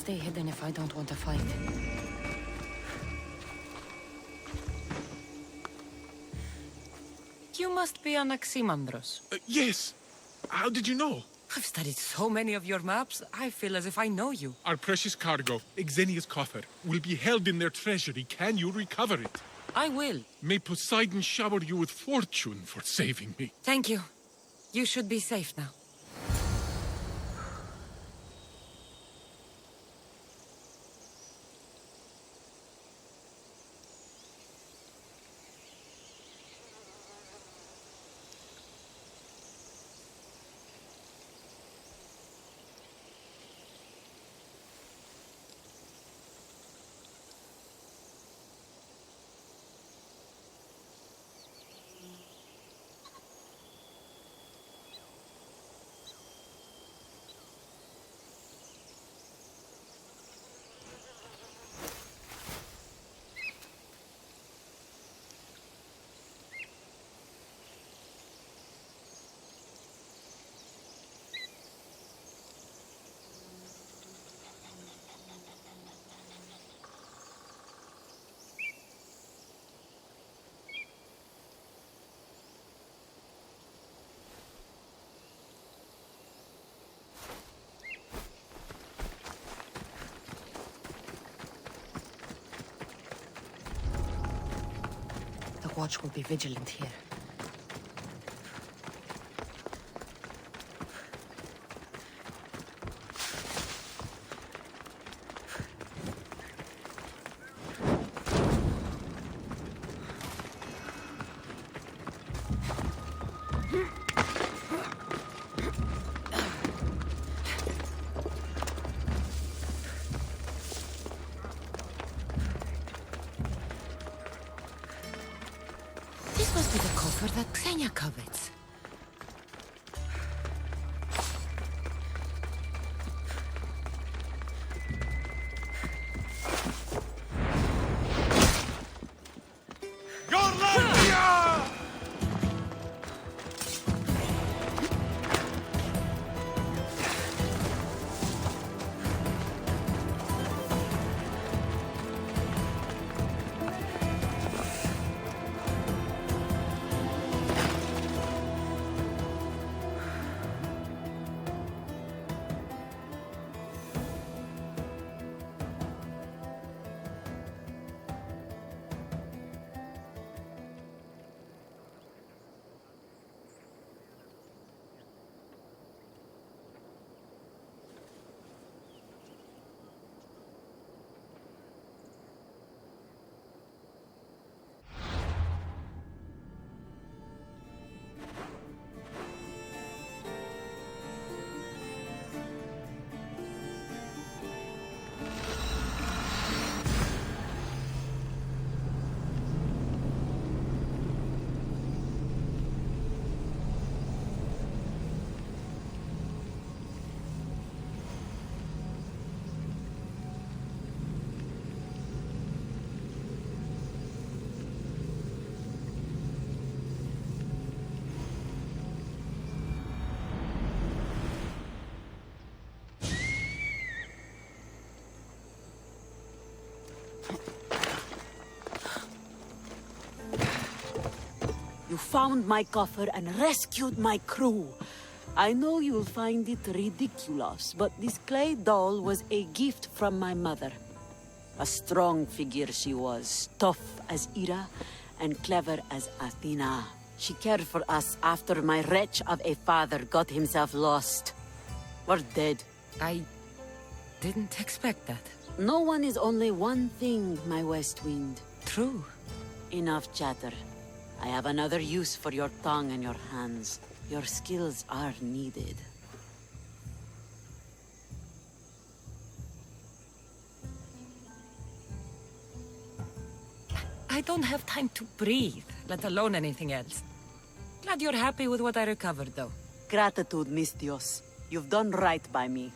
stay hidden if I don't want to fight. You must be Anaximandros. Yes. How did you know? I've studied so many of your maps, I feel as if I know you. Our precious cargo, Xenia's coffer, will be held in their treasury. Can you recover it? I will. May Poseidon shower you with fortune for saving me. Thank you. You should be safe now. The watch will be vigilant here. This must be the coffer that Xenia covets. You found my coffer and rescued my crew. I know you'll find it ridiculous, but this clay doll was a gift from my mother. A strong figure she was, tough as Ira and clever as Athena. She cared for us after my wretch of a father got himself lost. Or dead. I didn't expect that. No one is only one thing, my West Wind. True. Enough chatter. I have another use for your tongue and your hands. Your skills are needed. I don't have time to breathe, let alone anything else. Glad you're happy with what I recovered, though. Gratitude, Miss Dios. You've done right by me.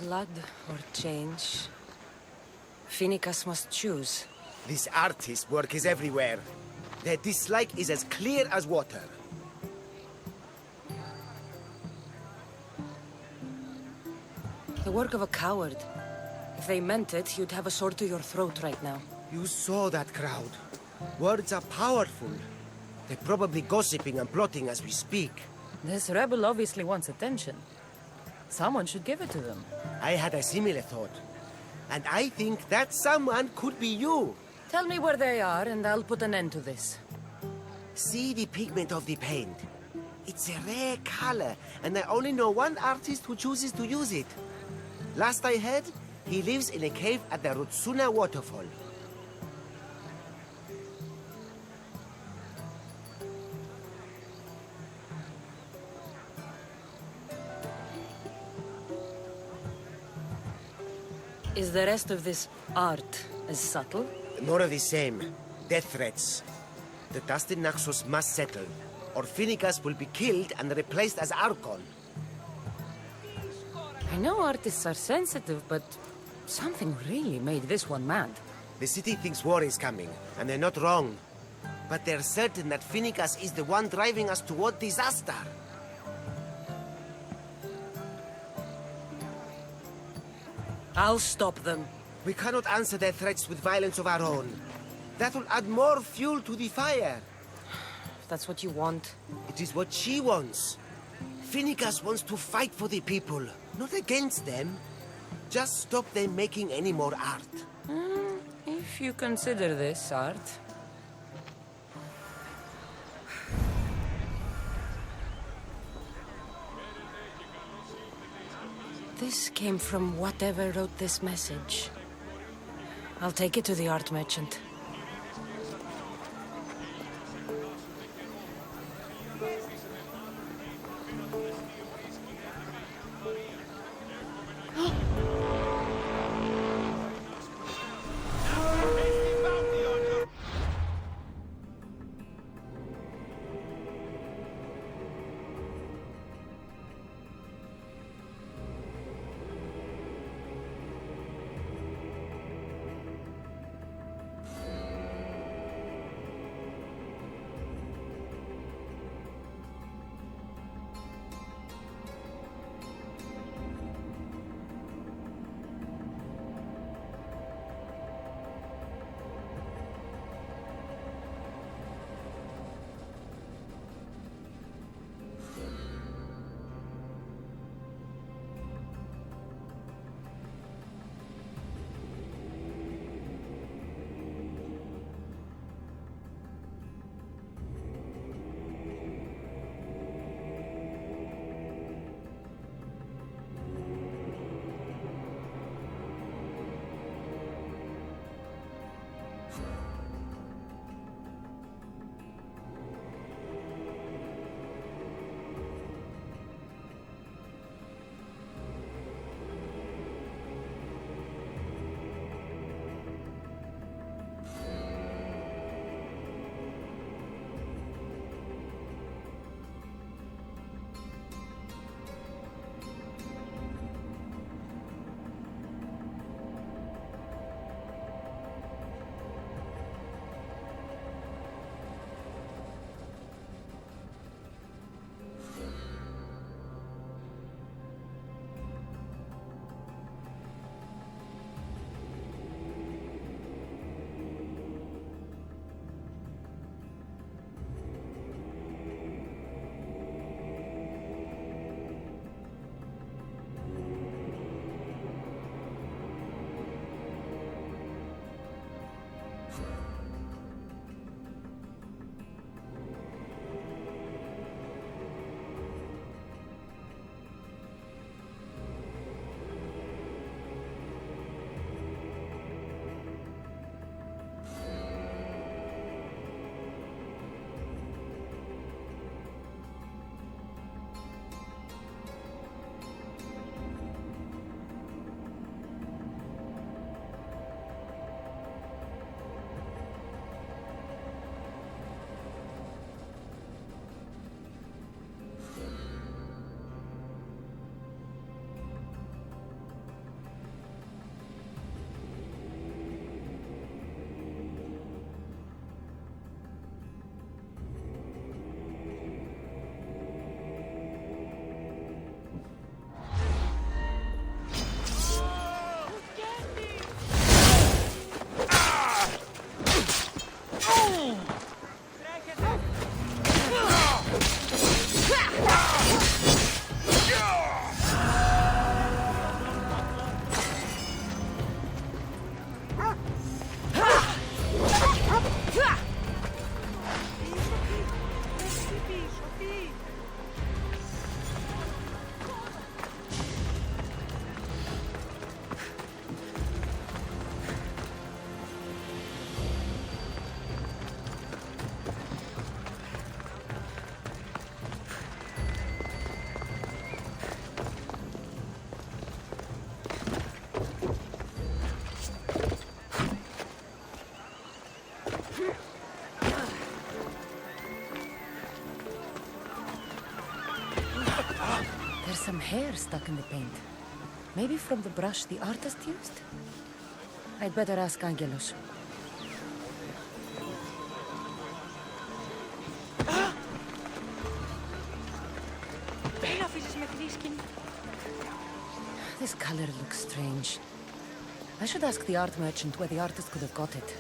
Blood or change? Finicus must choose. This artist's work is everywhere. Their dislike is as clear as water. The work of a coward. If they meant it, you'd have a sword to your throat right now. You saw that crowd. Words are powerful. They're probably gossiping and plotting as we speak. This rebel obviously wants attention. Someone should give it to them. I had a similar thought. And I think that someone could be you. Tell me where they are, and I'll put an end to this. See the pigment of the paint. It's a rare color, and I only know one artist who chooses to use it. Last I heard, he lives in a cave at the Rutsuna waterfall. Is the rest of this art as subtle? More of the same. Death threats. The dust in Naxos must settle, or Finicus will be killed and replaced as Archon. I know artists are sensitive, but something really made this one mad. The city thinks war is coming, and they're not wrong. But they're certain that Finicus is the one driving us toward disaster. I'll stop them. We cannot answer their threats with violence of our own. That will add more fuel to the fire. If that's what you want. It is what she wants. Finicus wants to fight for the people, not against them. Just stop them making any more art. If you consider this art. This came from whatever wrote this message. I'll take it to the art merchant. some hair stuck in the paint. Maybe from the brush the artist used? I'd better ask Angelos. This color looks strange. I should ask the art merchant where the artist could have got it.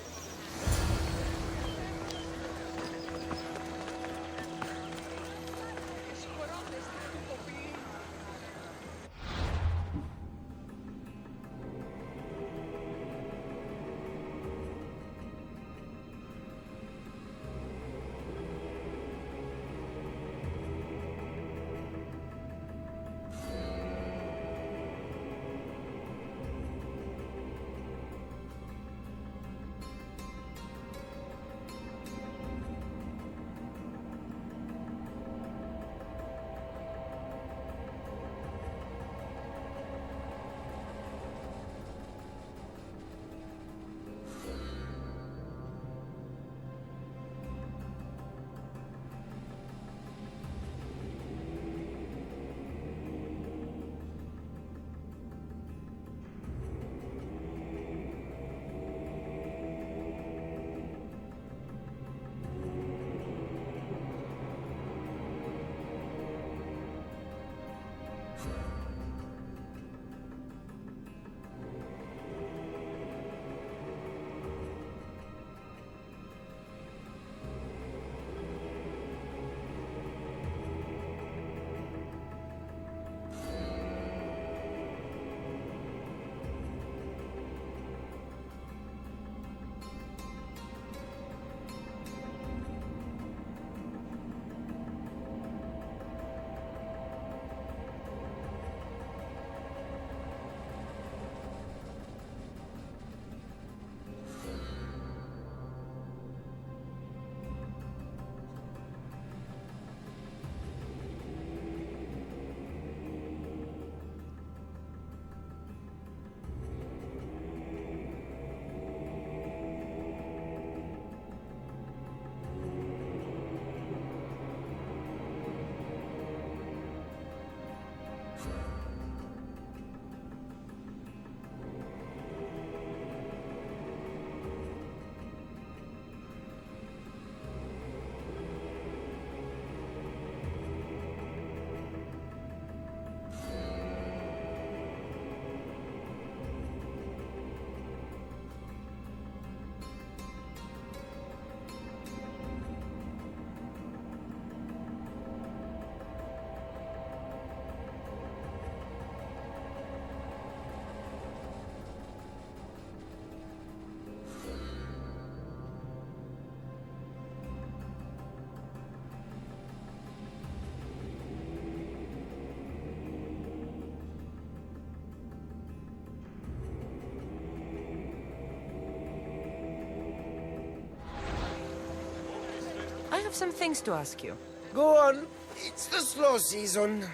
I have some things to ask you. Go on. It's the slow season.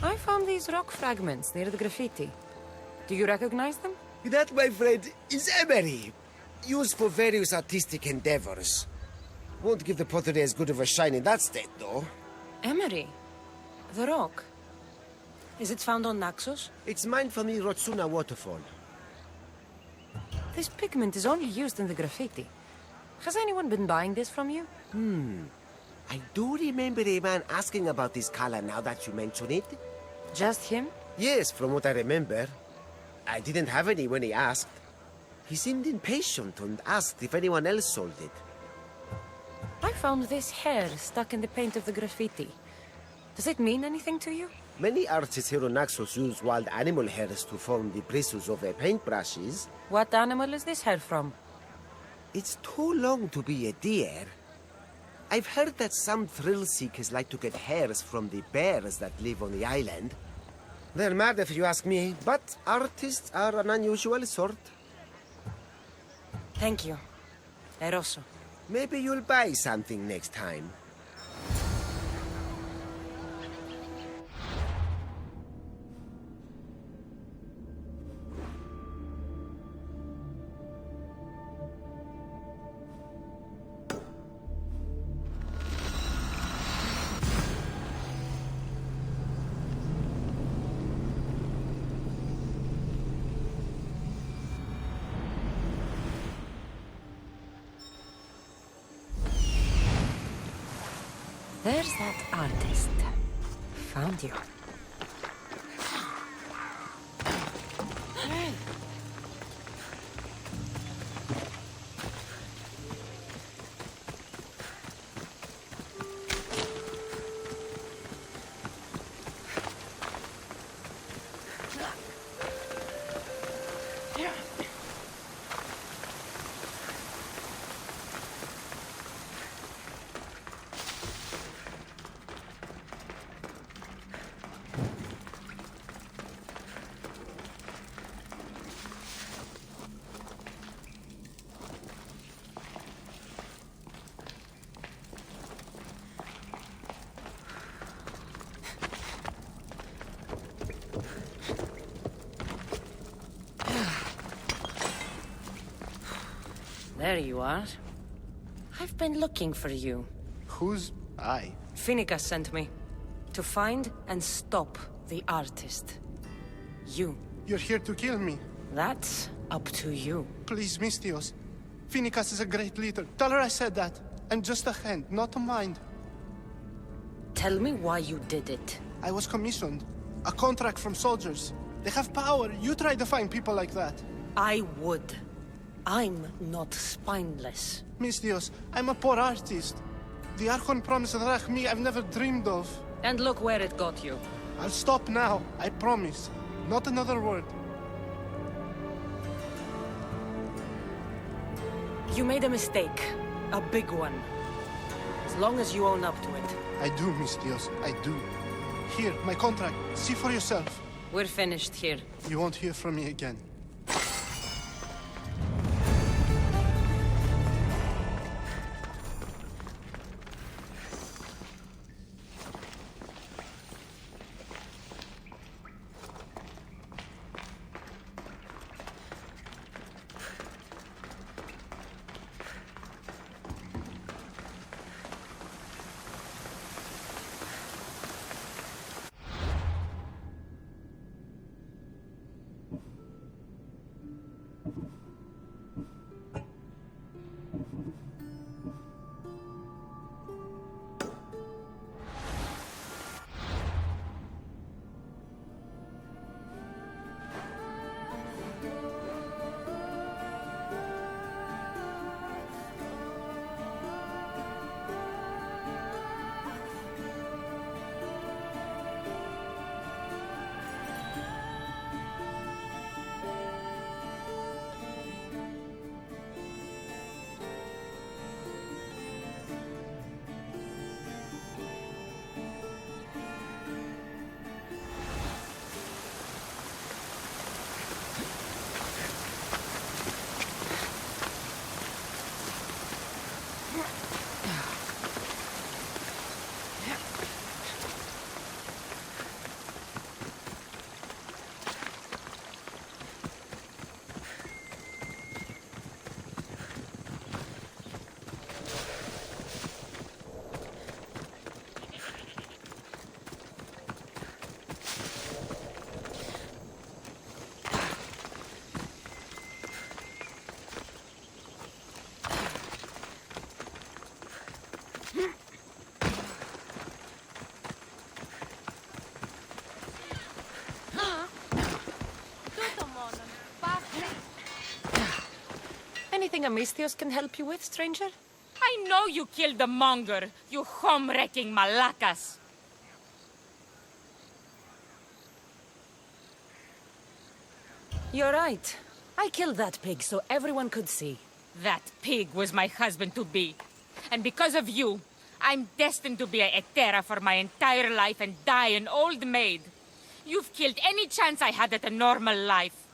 I found these rock fragments near the graffiti. Do you recognize them? That, my friend, is emery. Used for various artistic endeavors. Won't give the pottery as good of a shine in that state, though. Emery? The rock? Is it found on Naxos? It's mined from the Rotsuna waterfall. This pigment is only used in the graffiti. Has anyone been buying this from you? I do remember a man asking about this color now that you mention it. Just him? Yes, from what I remember. I didn't have any when he asked. He seemed impatient and asked if anyone else sold it. I found this hair stuck in the paint of the graffiti. Does it mean anything to you? Many artists here on Naxos use wild animal hairs to form the bristles of their paintbrushes. What animal is this hair from? It's too long to be a deer. I've heard that some thrill seekers like to get hairs from the bears that live on the island. They're mad if you ask me, but artists are an unusual sort. Thank you. Eroso. Maybe you'll buy something next time. There's that artist. Found you. There you are. I've been looking for you. Who's I? Finicus sent me. To find and stop the artist. You. You're here to kill me. That's up to you. Please, Mistios. Finicus is a great leader. Tell her I said that. I'm just a hand, not a mind. Tell me why you did it. I was commissioned. A contract from soldiers. They have power. You try to find people like that. I would. I'm not spineless. Mistios, I'm a poor artist. The Archon promised Rach me I've never dreamed of. And look where it got you. I'll stop now, I promise. Not another word. You made a mistake. A big one. As long as you own up to it. I do, Mistios, I do. Here, my contract. See for yourself. We're finished here. You won't hear from me again. Anything Amistios can help you with, stranger? I know you killed the monger, you home-wrecking malacas. You're right. I killed that pig so everyone could see. That pig was my husband-to-be. And because of you, I'm destined to be a hetera for my entire life and die an old maid. You've killed any chance I had at a normal life.